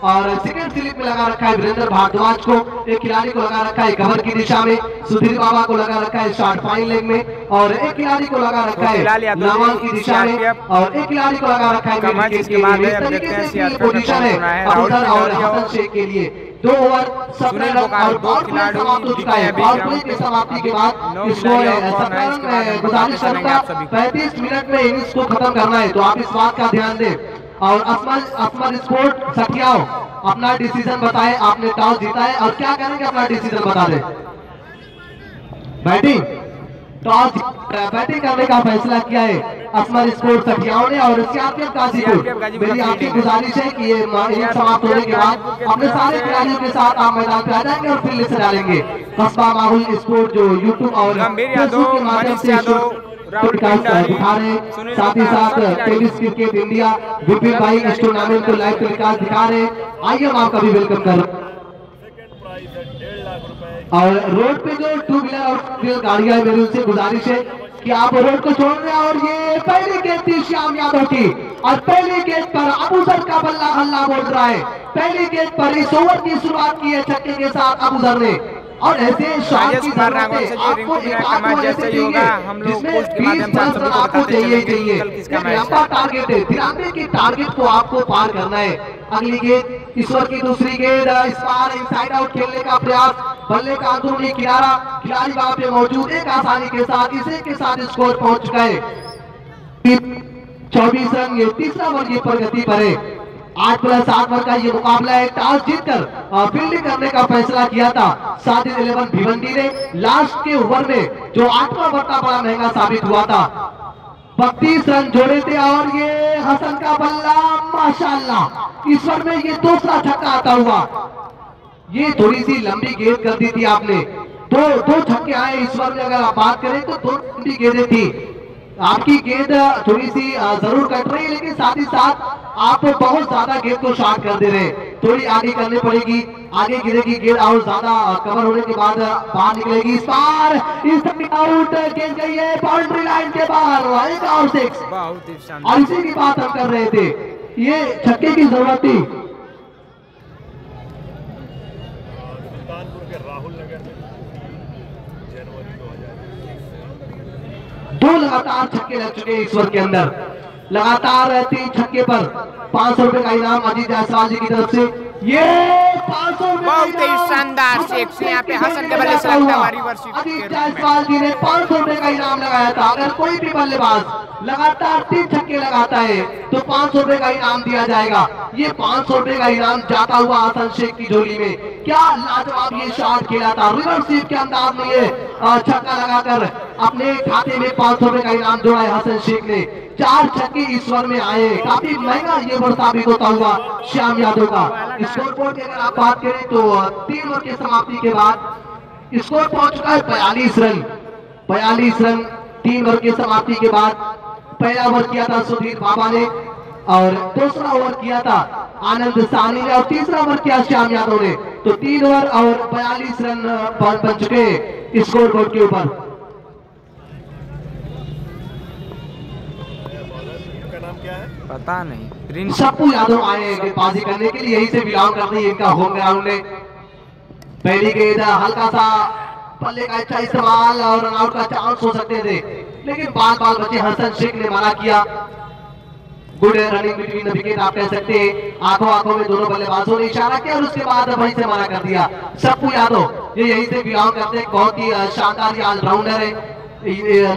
और सेकंड स्लिप में लगा रखा है वीरेंद्र भारद्वाज को। एक खिलाड़ी को लगा रखा है कवर की दिशा में, सुधीर बाबा को लगा रखा है शॉर्ट फाइन लेग में और एक खिलाड़ी को लगा रखा है लावाल की दिशा में और एक खिलाड़ी को लगा रखा है पोजीशन है अबूजर और हसन शेख के लिए। 2 ओवर 17 रन और पावर प्ले समाप्त हो चुका है। पावर प्ले की समाप्ति के बाद स्कोर है 17 रन में गुजारिश करूंगा 35 मिनट में इनिंग्स को खत्म करना है, तो आप इस बात का ध्यान दें। और असमर स्पोर्ट सखियाओ अपना डिसीजन बताए, आपने टॉस जीता है और क्या करेंगे अपना डिसीजन बता दें। बैटिंग टॉस बैटिंग करने का फैसला किया है असमर स्पोर्ट सखियाओं ने और सीआरपीएफ गाजीपुर। मेरी आपकी गुजारिश है कि ये इनिंग समाप्त होने के बाद अपने सारे खिलाड़ियों के साथ आप मैदान पे आ जाएंगे और फील्ड से डालेंगे। कस्बा माहौल स्पोर्ट जो यूट्यूब और फेसबुक के माध्यम से पॉडकास्ट दिखा रहे हैं, साथ ही साथ टेनिस क्रिकेट इंडिया विपिन भाई इस टूर्नामेंट को लाइव टेलीकास्ट दिखा रहे हैं। आइए हम आपका भी वेलकम कर रहे हैं। और रोड पे जो 2 व्हीलर और 4 व्हीलर गाड़ियां है, मेरी उनसे गुजारिश है कि आप रोड को छोड़ रहे हैं। और ये पहली गेंद थी श्याम यादव की और पहली गेंद पर अबूजर का बल्ला हल्ला बोल रहा है। पहली गेंद पर इस ओवर की शुरुआत की है छक्के के साथ अबूजर ने और ऐसे शॉट की जरूरत है आपको। जैसे ही होगा हम लोग पोस्ट के माध्यम से आप सभी को बताते चलेंगे किसका मैच है। लंबा टारगेट है, 93 की टारगेट को आपको पार करना है। अगली गेंद ईश्वर की दूसरी गेंद, इस बार इनसाइड आउट खेलने का प्रयास, बल्ले का अंदरूनी किनारा, खिलाड़ी वहां पे मौजूद, एक आसानी के साथ इसे के साथ स्कोर पहुंच चुका है 24 रन। ये तीसरा ओवर ये प्रगति पर है। 8+7 ओवर का ये मुकाबला है। टॉस जीतकर फील्डिंग करने का फैसला किया था साजिद 11 भिवंडी ने। लास्ट के ओवर में जो 8वां ओवर था बड़ा महंगा साबित हुआ था। 32 रन जोड़े थे और ये हसन का बल्ला माशाल्लाह इस ओवर में ये दूसरा छक्का आता हुआ। ये थोड़ी सी लंबी गेंद कर दी थी आपने। दो छक्के आए इस ओवर में, अगर आप बात करें तो 2 लंबी गेंदें थी। आपकी गेंद थोड़ी सी जरूर कट रही है, लेकिन साथ ही साथ आप बहुत ज्यादा गेंद को शॉर्ट कर दे रहे हैं। थोड़ी आगे करनी पड़ेगी, आगे गिरेगी गेंद और ज्यादा कवर होने के बाद बाहर निकलेगी। इस बार आउट गेंद गई है बाउंड्री लाइन के बाहर, एक और 6। और इसी की बात हम कर रहे थे, ये छक्के की जरूरत थी। सुल्तानपुर के राहुल नगर में जनवरी 2000 2 लगातार छक्के लग चुके हैं इस ओवर के अंदर। लगातार 3 छक्के पर 500 रुपए का इनाम अजीत जायसवाल जी की तरफ से। ये 500 बहुत ही शानदार शेख से यहाँ पे हसन के बल्ले से लगता है रिवर्स अजीत जायसवाल जी ने 500 रुपए का इनाम लगाया था। अगर कोई भी बल्लेबाज लगातार 3 छक्के लगाता है तो 500 रुपए का इनाम दिया जाएगा। ये 500 रुपए का इनाम जाता हुआ हसन शेख की झोली में। क्या लाजवाब ये शॉट खेला था, रिवर्स स्वीप के अंदाज में ये छक्का लगाकर अपने खाते में 500 रुपए का इनाम जोड़ा है हसन शेख ने। 4 छक्के इस ओवर में आए, काफी महंगा ये ओवर साबित होता हुआ श्याम यादव का। स्कोर बोर्ड की अगर आप बात करें तो 3 ओवर की समाप्ति के बाद स्कोर पहुंच चुका है 42 रन। 42 रन 3 ओवर की समाप्ति के बाद। पहला ओवर किया था सुधीर बाबा ने और दूसरा ओवर किया था आनंद सानी ने और तीसरा ओवर किया श्याम यादव ने। तो 3 ओवर और 42 रन बन चुके हैं स्कोर बोर्ड के ऊपर। पता नहीं सप्पू यादव आए हैं गेंदबाजी करने के लिए, यही से बिलोंग करते हैं, इनका होम ग्राउंड है। पहली गेंद हल्का सा बल्ले का अच्छा इस्तेमाल और रन आउट का चांस हो सकते थे, लेकिन बाल बचे हसन शेख ने मना किया। Good running between the wicket आप कह सकते हैं। आंखों आंखों में दोनों बल्लेबाजों ने इशारा किया और उसके बाद वहीं से मारा कर दिया। सप्पू यादव ये यहीं से बिलोंग करते हैं, बहुत ही शानदार ऑलराउंडर है।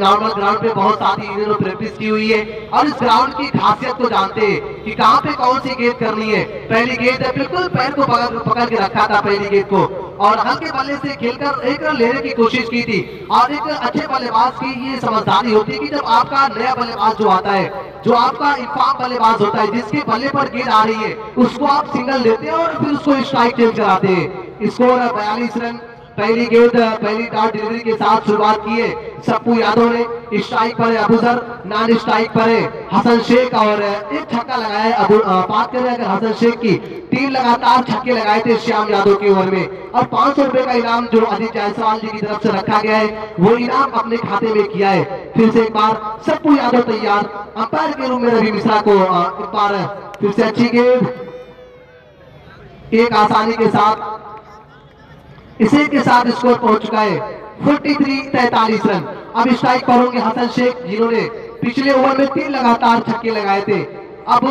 नॉर्मल ग्राउंड पे बहुत सारी इन्होंने प्रैक्टिस की हुई है और इस ग्राउंड की खासियत को जानते हैं कि कहां पे कौन सी गेंद करनी है। पहली गेंद बिल्कुल पैर को पकड़ के रखा था पहली गेंद को और हल्के बल्ले से खेलकर एक रन लेने की कोशिश की थी। और एक अच्छे बल्लेबाज की ये समझदारी होती है कि जब आपका नया बल्लेबाज जो आता है, जो आपका इन्फॉर्म बल्लेबाज होता है, जिसके बल्ले पर गेंद आ रही है, उसको आप सिंगल लेते हैं और फिर उसको स्ट्राइक चेंज कराते हैं। Score 42 run. पहली गेंद पहली डॉट डिलीवरी के साथ शुरुआत की है सप्पू यादव ने। स्ट्राइक पर है अबूजर, नॉन स्ट्राइक पर है हसन शेख और एक छक्का लगाया है। बात करें अगर हसन शेख की, 3 लगातार छक्के लगाए थे श्याम यादव के ओवर में और 500 रुपए का इनाम जो अजीत जायसवाल जी की तरफ से रखा गया है वो इनाम अपने खाते में किया है। फिर से एक बार सप्पू यादव तैयार, अंपायर के रूम में रवि मिश्रा को एक बार फिर से अच्छी गेंद, एक आसानी के साथ इसी के साथ स्कोर पहुंच चुका है 43 रन। अब स्ट्राइक पर होंगे हसन शेख जिन्होंने पिछले ओवर में 3 लगातार छक्के लगाए थे। अब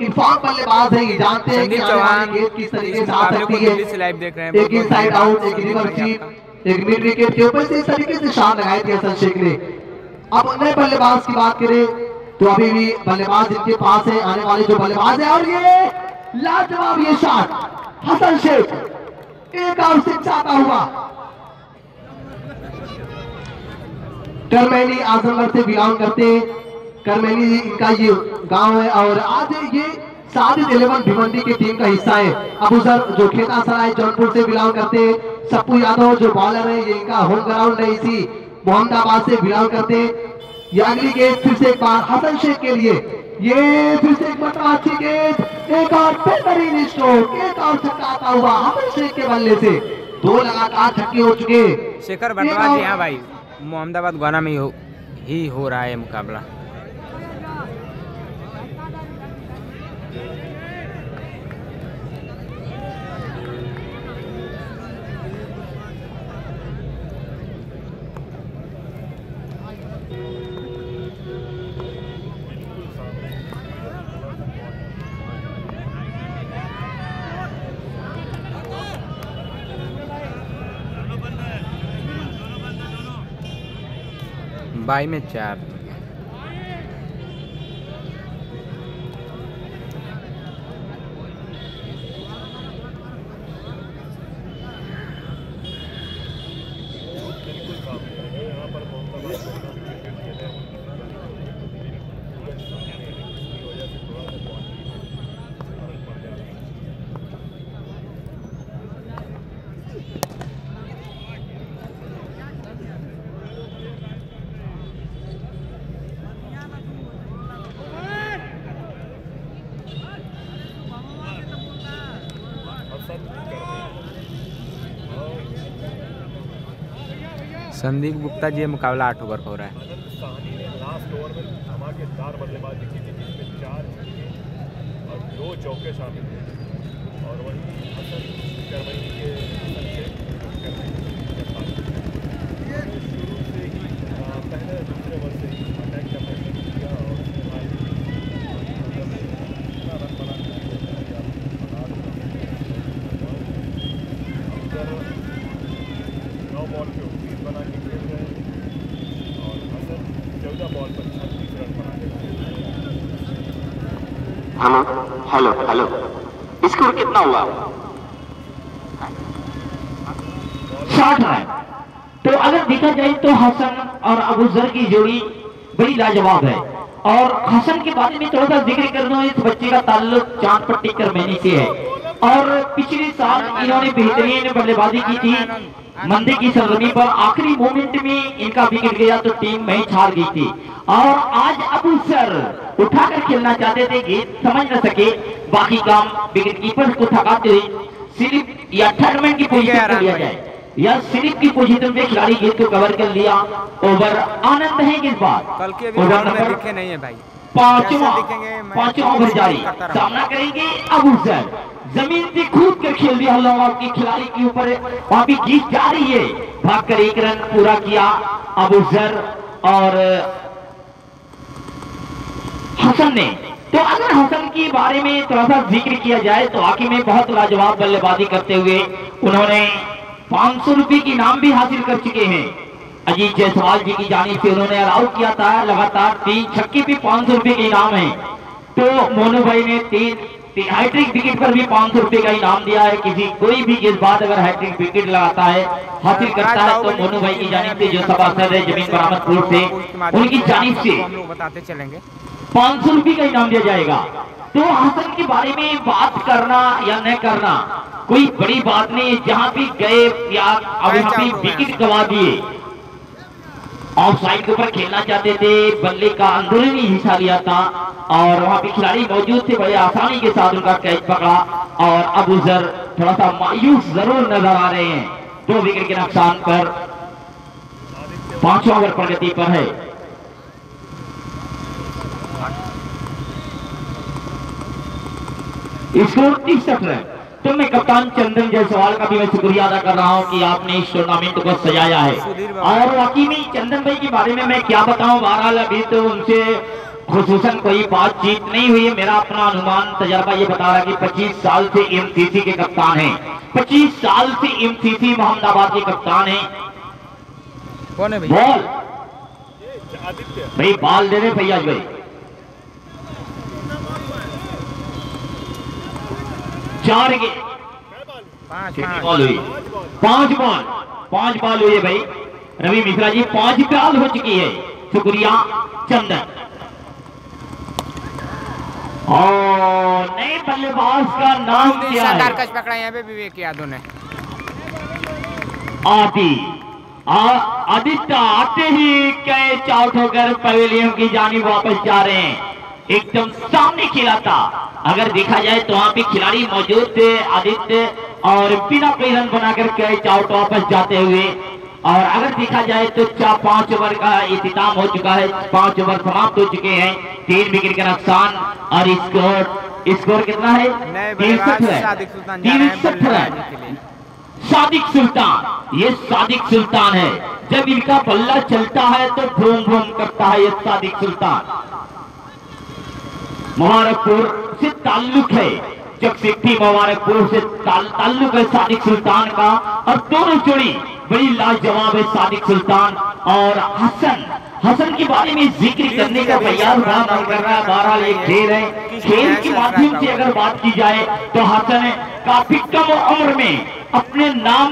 इन्फॉर्म बल्लेबाज है, ये जानते हैं कि आने वाली गेंद किस तरीके से आ सकती है। एक इनसाइड आउट, एक रिवर स्वीप, एक मिड विकेट के ऊपर से इस तरीके से शॉट लगाए थे हसन शेख ने। अब नए बल्लेबाज की बात करें तो अभी भी बल्लेबाज इनके पास है, आने वाले जो बल्लेबाज है, और ये लाजवाब ये शॉट हसन शेख एक और सिक्स आता हुआ। करमैनी आजमगढ़ से बिलोंग करते हैं, करमैनी इनका ये गांव है और आज ये साजिद 11 भिवंडी की टीम का हिस्सा है। अबूजर जो खेता सराय जौनपुर से बिलोंग करते हैं, सप्पू यादव जो बॉलर है, ये इनका होम ग्राउंड है, इसी मोहम्मदाबाद से बिलोंग करते हैं। ये अगली गेंद फिर से एक बार हसन शेख के लिए, ये फिर से एक बड़ा अच्छी गेंद, एक और बेहतरीन स्ट्रोक, एक और छक्का आता हुआ हसन शेख के बल्ले से। 2 लगातार छक्के हो चुके। शेखर बटवा जी, हाँ भाई, मोहम्मदाबाद गौना में ही हो रहा है मुकाबला। बाई में 4। संदीप गुप्ता जी, मुकाबला 8 ओवर का हो रहा है। साहनी ने लास्ट ओवर में धमाकेदार बल्लेबाजी की थी, जिसमें 4 छक्के और 2 चौके शामिल थे। और वहीं हसन करमैनी के शुरू से ही पहले दूसरे ओवर से ही अटैक करने शुरू किया और उसके बाद रन बना 9 बॉल पे 29 बना के खेल रहे हैं और हसन 14 बॉल पर 36 रन बना के खेल हेलो हेलो स्कोर कितना हुआ? 60 रन। तो अगर देखा जाए तो हसन और अबूजर की जोड़ी बड़ी लाजवाब है। और हसन के बारे में थोड़ा सा जिक्र कर दूं, इस बच्चे का ताल्लुक चांदपट्टी करमैनी से है और पिछले साल इन्होंने बेहतरीन बल्लेबाजी की थी मंदी की सरजमी पर। आखिरी मोमेंट में इनका विकेट गया तो टीम मैच हार गई थी। और आज अबूजर उठाकर खेलना चाहते थे, गेंद समझ न सके, बाकी काम विकेट कीपर को थकाते हुए सिर्फ या थर्ड मैन की पोजीशन पर लिया जाए या सिर्फ की पोजीशन में खिलाड़ी गेंद को कवर कर लिया। ओवर आनंद है इस बार। कल के ओवर नंबर लिखे नहीं है भाई। पांचवा ओवर जारी, सामना करेंगे अबूजर। जमीन से कूद कर खेल दिया हल्ला की खिलाड़ी के ऊपर, वहां भी जीत जा रही है। भागकर 1 रन पूरा किया अबूजर और हसन ने। तो अगर हसन के बारे में थोड़ा सा जिक्र किया जाए तो वाकई में बहुत लाजवाब बल्लेबाजी करते हुए उन्होंने 500 रुपए की इनाम भी हासिल कर चुके हैं। अजीत जायसवाल जी की जानिब से उन्होंने अलाउ किया था लगातार 3 छक्के भी 500 रुपए के इनाम है। तो मोनू भाई ने 3 हैट्रिक विकेट पर भी 500 रुपए का इनाम दिया है। किसी कोई भी गेंदबाज अगर हैट्रिक विकेट लगाता है हासिल करता है तो मोनू भाई की जानिब से जो सभासद है जमीन बरामदपुर से उनकी जानिब से हम लोग बताते चलेंगे 500 रुपए का इनाम दिया जाएगा। तो हसन के बारे में बात करना या न करना कोई बड़ी बात नहीं। जहां भी गए या अब वहां पे विकेट गवा दिए, ऑफ साइड के ऊपर खेलना चाहते थे, बल्ले का अंदरूनी हिस्सा लिया था और वहां पे खिलाड़ी मौजूद थे, बड़े आसानी के साथ उनका कैच पकड़ा और अबू जर थोड़ा सा मायूस जरूर नजर आ रहे हैं। 2 विकेट के नुकसान पर 5वां ओवर प्रगति पर है। Score 63 run. तो मैं कप्तान चंदन जायसवाल का भी मैं शुक्रिया अदा कर रहा हूं कि आपने इस टूर्नामेंट को सजाया है। और वाकई में चंदन भाई के बारे में मैं क्या बताऊं, बहरहाल अभी तो उनसे खुसूसन कोई बातचीत नहीं हुई। मेरा अपना अनुमान तजर्बा ये बता रहा कि 25 साल से एमसीसी के कप्तान हैं। 25 साल से एमसीसी मोहम्मदाबाद के कप्तान हैं। कौन है बॉल भाई, बॉल दे रहे फैयाज भाई। चार के 5 बॉल हुई, 5 बॉल हुई है भाई। रवि मिश्रा जी 5 बॉल हो चुकी है। शुक्रिया चंदन। और नए बल्लेबाज का नाम क्या है? शानदार कैच पकड़ा यहाँ पे विवेक यादव ने। आदित्य आते ही कैच आउट होकर पवेलियन की जानिब वापस जा रहे हैं। एकदम सामने खेला था। अगर देखा जाए तो वहां पे खिलाड़ी मौजूद थे आदित्य और बिना कोई रन बनाकर कैच आउट वापस जाते हुए। और अगर देखा जाए तो 5 ओवर का इख्तिताम हो चुका है, 5 ओवर समाप्त हो चुके हैं, 3 विकेट का नुकसान और स्कोर कितना है? 63 है। सादिक सुल्तान, ये सादिक सुल्तान है। जब इनका बल्ला चलता है तो भ्रूम भ्रूम करता है ये सादिक सुल्तान। मुबारकपुर से ताल्लुक है, चकसिट्टी मुबारकपुर से ताल्लुक है सादिक सुल्तान का। और दोनों जोड़ी बड़ी लाजवाब है, सादिक सुल्तान और हसन के बारे में जिक्र करने का तैयार बड़ा मन कर रहा है। बहरहाल एक खेल है, खेल के माध्यम से अगर बात की जाए तो हसन काफी कम उम्र में अपने नाम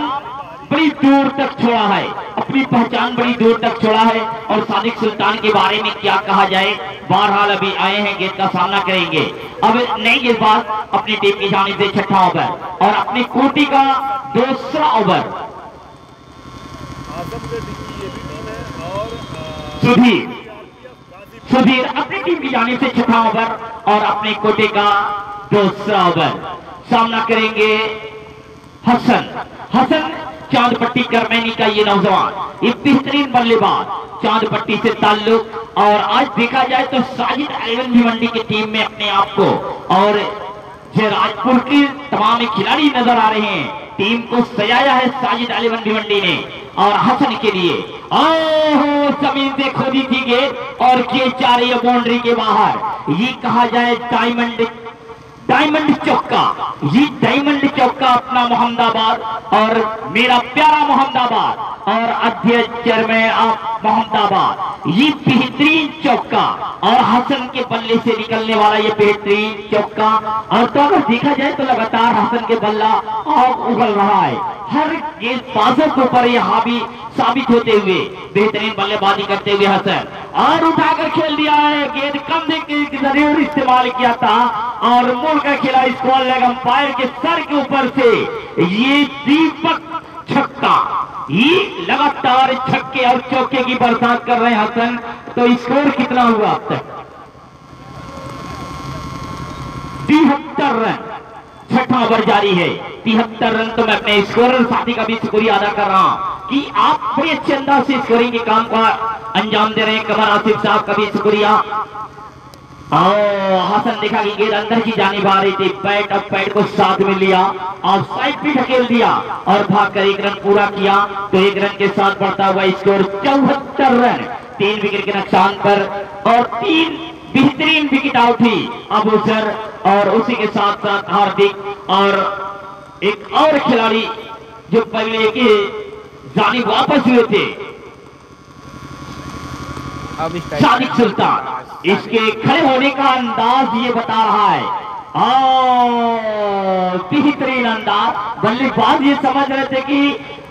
बड़ी दूर तक छोड़ा है, अपनी पहचान बड़ी दूर तक छोड़ा है। और सादिक सुल्तान के बारे में क्या कहा जाए, बहरहाल अभी आए हैं, गेंद का सामना करेंगे। अब नई गेंदबाज अपनी टीम की जानिब से 6ठा ओवर और अपनी कोटि का 2रा ओवर। सुधीर अपनी टीम की जानिब से 6ठा ओवर और अपने कोटे का 2रा ओवर। सामना करेंगे हसन चांदपट्टी करमैनी का ये नौजवान, एक बेहतरीन बल्लेबाज, चांदपट्टी से ताल्लुक। और आज देखा जाए तो साजिद अलीवन भिवंडी की टीम में अपने आप को और जयराजपुर के तमाम खिलाड़ी नजर आ रहे हैं। टीम को सजाया है साजिद अलीवन भिवंडी ने और हसन के लिए। जमीन से खोदी थी गेंद और गेंद जा रही है बाउंड्री के बाहर। ये कहा जाए डायमंड चौका, ये डायमंड चौका अपना मोहम्मदाबाद और मेरा प्यारा मोहम्मदाबाद और अध्यक्ष चेयरमैन ऑफ मोहम्मदाबाद, ये बेहतरीन चौका और हसन के बल्ले से निकलने वाला ये बेहतरीन चौका। और तो अगर देखा जाए तो लगातार हसन के बल्ला आग उगल रहा है, हर गेंदबाजों के ऊपर ये हावी साबित होते हुए बेहतरीन बल्लेबाजी करते हुए हसन और उठाकर खेल दिया है। गेंद कम के जरूर इस्तेमाल किया था और मोड़ का खेला स्क्वायर लेग अंपायर के सर के ऊपर से। ये दीपक छक्का, ये लगातार छक्के और चौके की बरसात कर रहे हैं हसन। तो स्कोर कितना हुआ अब तक? 73 रन, 6ठा ओवर जारी है, 73 रन। तो मैं अपने स्कोरर साथी का भी शुक्रिया अदा कर रहा हूं कि आप बड़े अच्छे अंदाज से स्कोरिंग के काम का अंजाम दे रहे हैं। कमर आसिफ साहब का भी शुक्रिया। हसन देखा कि गेंद अंदर की जानिब आ रही थी, पैट अब पैट को साथ में लिया और साइड पे ढकेल दिया और भागकर 1 रन पूरा किया। तो 1 रन के साथ बढ़ता हुआ स्कोर 74 रन, 3 विकेट के नुकसान पर और 3 बेहतरीन विकेट आउट थी अबू सर, और उसी के साथ साथ हार्दिक और एक और खिलाड़ी जो पहले की जानिब वापस हुए थे सादिक सुल्तान। इसके खड़े होने का अंदाज ये बता रहा है, बेहतरीन अंदाज। बल्लेबाज ये समझ रहे थे कि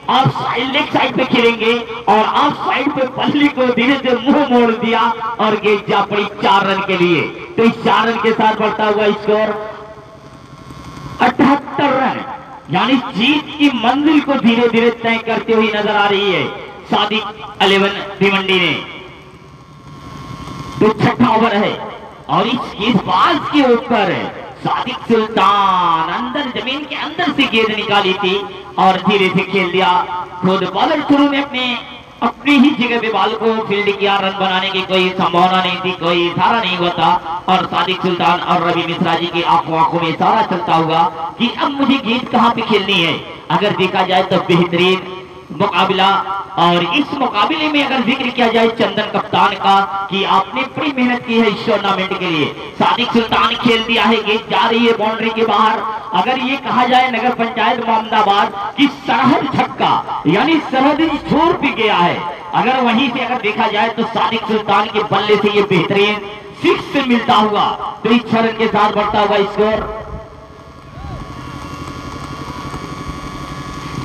आप साइड लेग साइड पे खेलेंगे और आप साइड पे बल्ली को धीरे से मुंह मोड़ दिया और गेंद जा पड़ी 4 रन के लिए। तो इस 4 रन के साथ बढ़ता हुआ स्कोर 78 रन, यानी जीत की मंजिल को धीरे धीरे तय करते हुए नजर आ रही है सादिक 11 भिवंडी ने। तो 6ठा ओवर है और इस गेंदबाज के ऊपर सादिक सुल्तान अंदर जमीन के अंदर से गेंद निकाली थी और धीरे से खेल दिया। खुद बॉलर शुरू में अपनी ही जगह पे बॉल को फील्ड किया, रन बनाने की कोई संभावना नहीं थी, कोई इशारा नहीं हुआ था और सादिक सुल्तान और रवि मिश्रा जी की आंखों में इशारा चलता होगा कि अब मुझे गेंद कहां पे खेलनी है। अगर देखा जाए तो बेहतरीन मुकाबला, और इस मुकाबले में अगर जिक्र किया जाए चंदन कप्तान का कि आपने बड़ी मेहनत की है इस टूर्नामेंट के लिए। सादिक सुल्तान खेल दिया है, गेंद जा रही है बाउंड्री के बाहर। अगर ये कहा जाए नगर पंचायत मोहम्मदाबाद की सरहद छक्का, यानी सरहदी छोर पे गया है, अगर वहीं से अगर देखा जाए तो सादिक सुल्तान के बल्ले से ये बेहतरीन 6 मिलता हुआ तो इस 6 रन के साथ बढ़ता हुआ स्कोर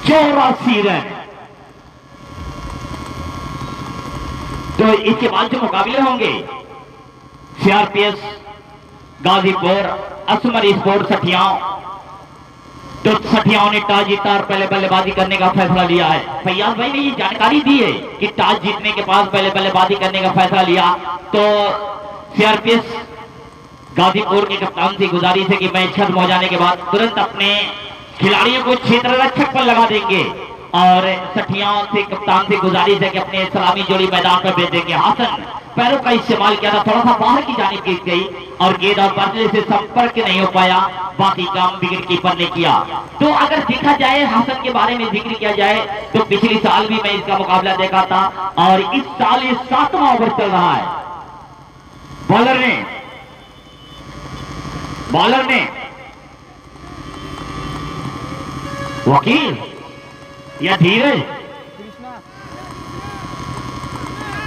84 रन। तो इसके बाद जो मुकाबले होंगे सीआरपीएस गाजीपुर असमर स्पोर्ट सठियाओं, तो सठियाओं ने टॉस जीता और पहले बल्लेबाजी करने का फैसला लिया है। फैयाज भाई ने ये जानकारी दी है कि टॉस जीतने के बाद पहले बल्लेबाजी करने का फैसला लिया। तो सीआरपीएस गाजीपुर के कप्तान से गुजारिश है कि मैच खत्म हो जाने के बाद तुरंत अपने खिलाड़ियों को क्षेत्र रक्षक पर लगा देंगे और सठियाओं से कप्तान से गुजारिश है कि अपने सलामी जोड़ी मैदान पर भेज देंगे। हसन पैरों का इस्तेमाल किया था, थोड़ा सा बाहर की जानिब गिर गई और गेंद और बल्ले से संपर्क नहीं हो पाया, बाकी काम विकेट कीपर ने किया। तो अगर देखा जाए हसन के बारे में जिक्र किया जाए तो पिछले साल भी मैं इसका मुकाबला देखा था और इस साल ये 7वां ओवर चल रहा है। बॉलर ने वकील या धीरज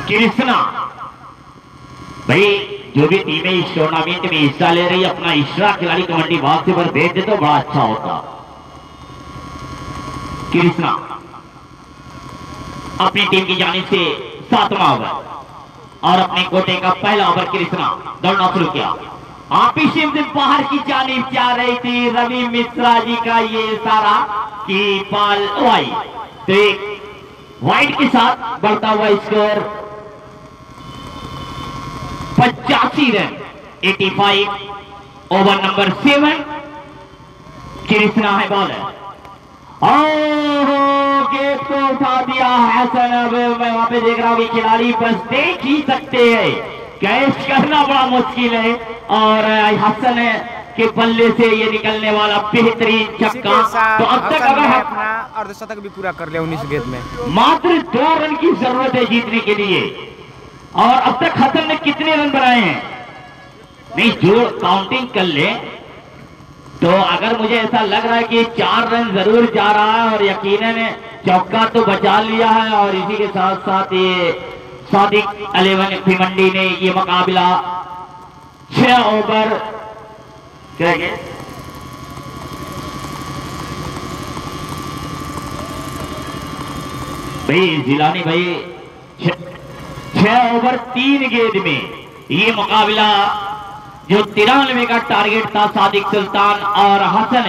कृष्णा भाई, जो भी टीमें इस टूर्नामेंट में हिस्सा ले रही है अपना इशरा खिलाड़ी कबड्डी भाग से पर भेज दे तो बड़ा अच्छा होता। कृष्णा अपनी टीम की जानिब से 7वां ओवर और अपने कोटे का पहला ओवर कृष्णा दौड़ना शुरू किया। आपीशिम से बाहर की जानिब जा रही थी, रवि मिश्रा जी का ये इशारा कि बॉल वाइड, तो एक वाइड के साथ बढ़ता हुआ score 85 run 85। Over number 7 Krishna है बॉलर और गेंद को उठा दिया हसन। अब मैं वहां पे देख रहा हूं कि खिलाड़ी बस देख ही सकते हैं, कैच करना बड़ा मुश्किल है और हसन के बल्ले से ये निकलने वाला बेहतरीन छक्का। तो अब तक अगर अपना अर्धशतक भी पूरा कर लिया 19 गेंद में, मात्र 2 रन की जरूरत है जीतने के लिए और अब तक हसन ने कितने रन बनाए हैं नहीं जो काउंटिंग कर ले तो अगर मुझे ऐसा लग रहा है कि 4 रन जरूर जा रहा है और यकीनन चौका तो बचा लिया है। और इसी के साथ साथ ये सादिक 11 भिवंडी ने ये मुकाबला 6 ओवर करेंगे। भाई जिलानी भाई 6 ओवर 3 गेंद में ये मुकाबला जो 93 का टारगेट था सादिक सुल्तान और हसन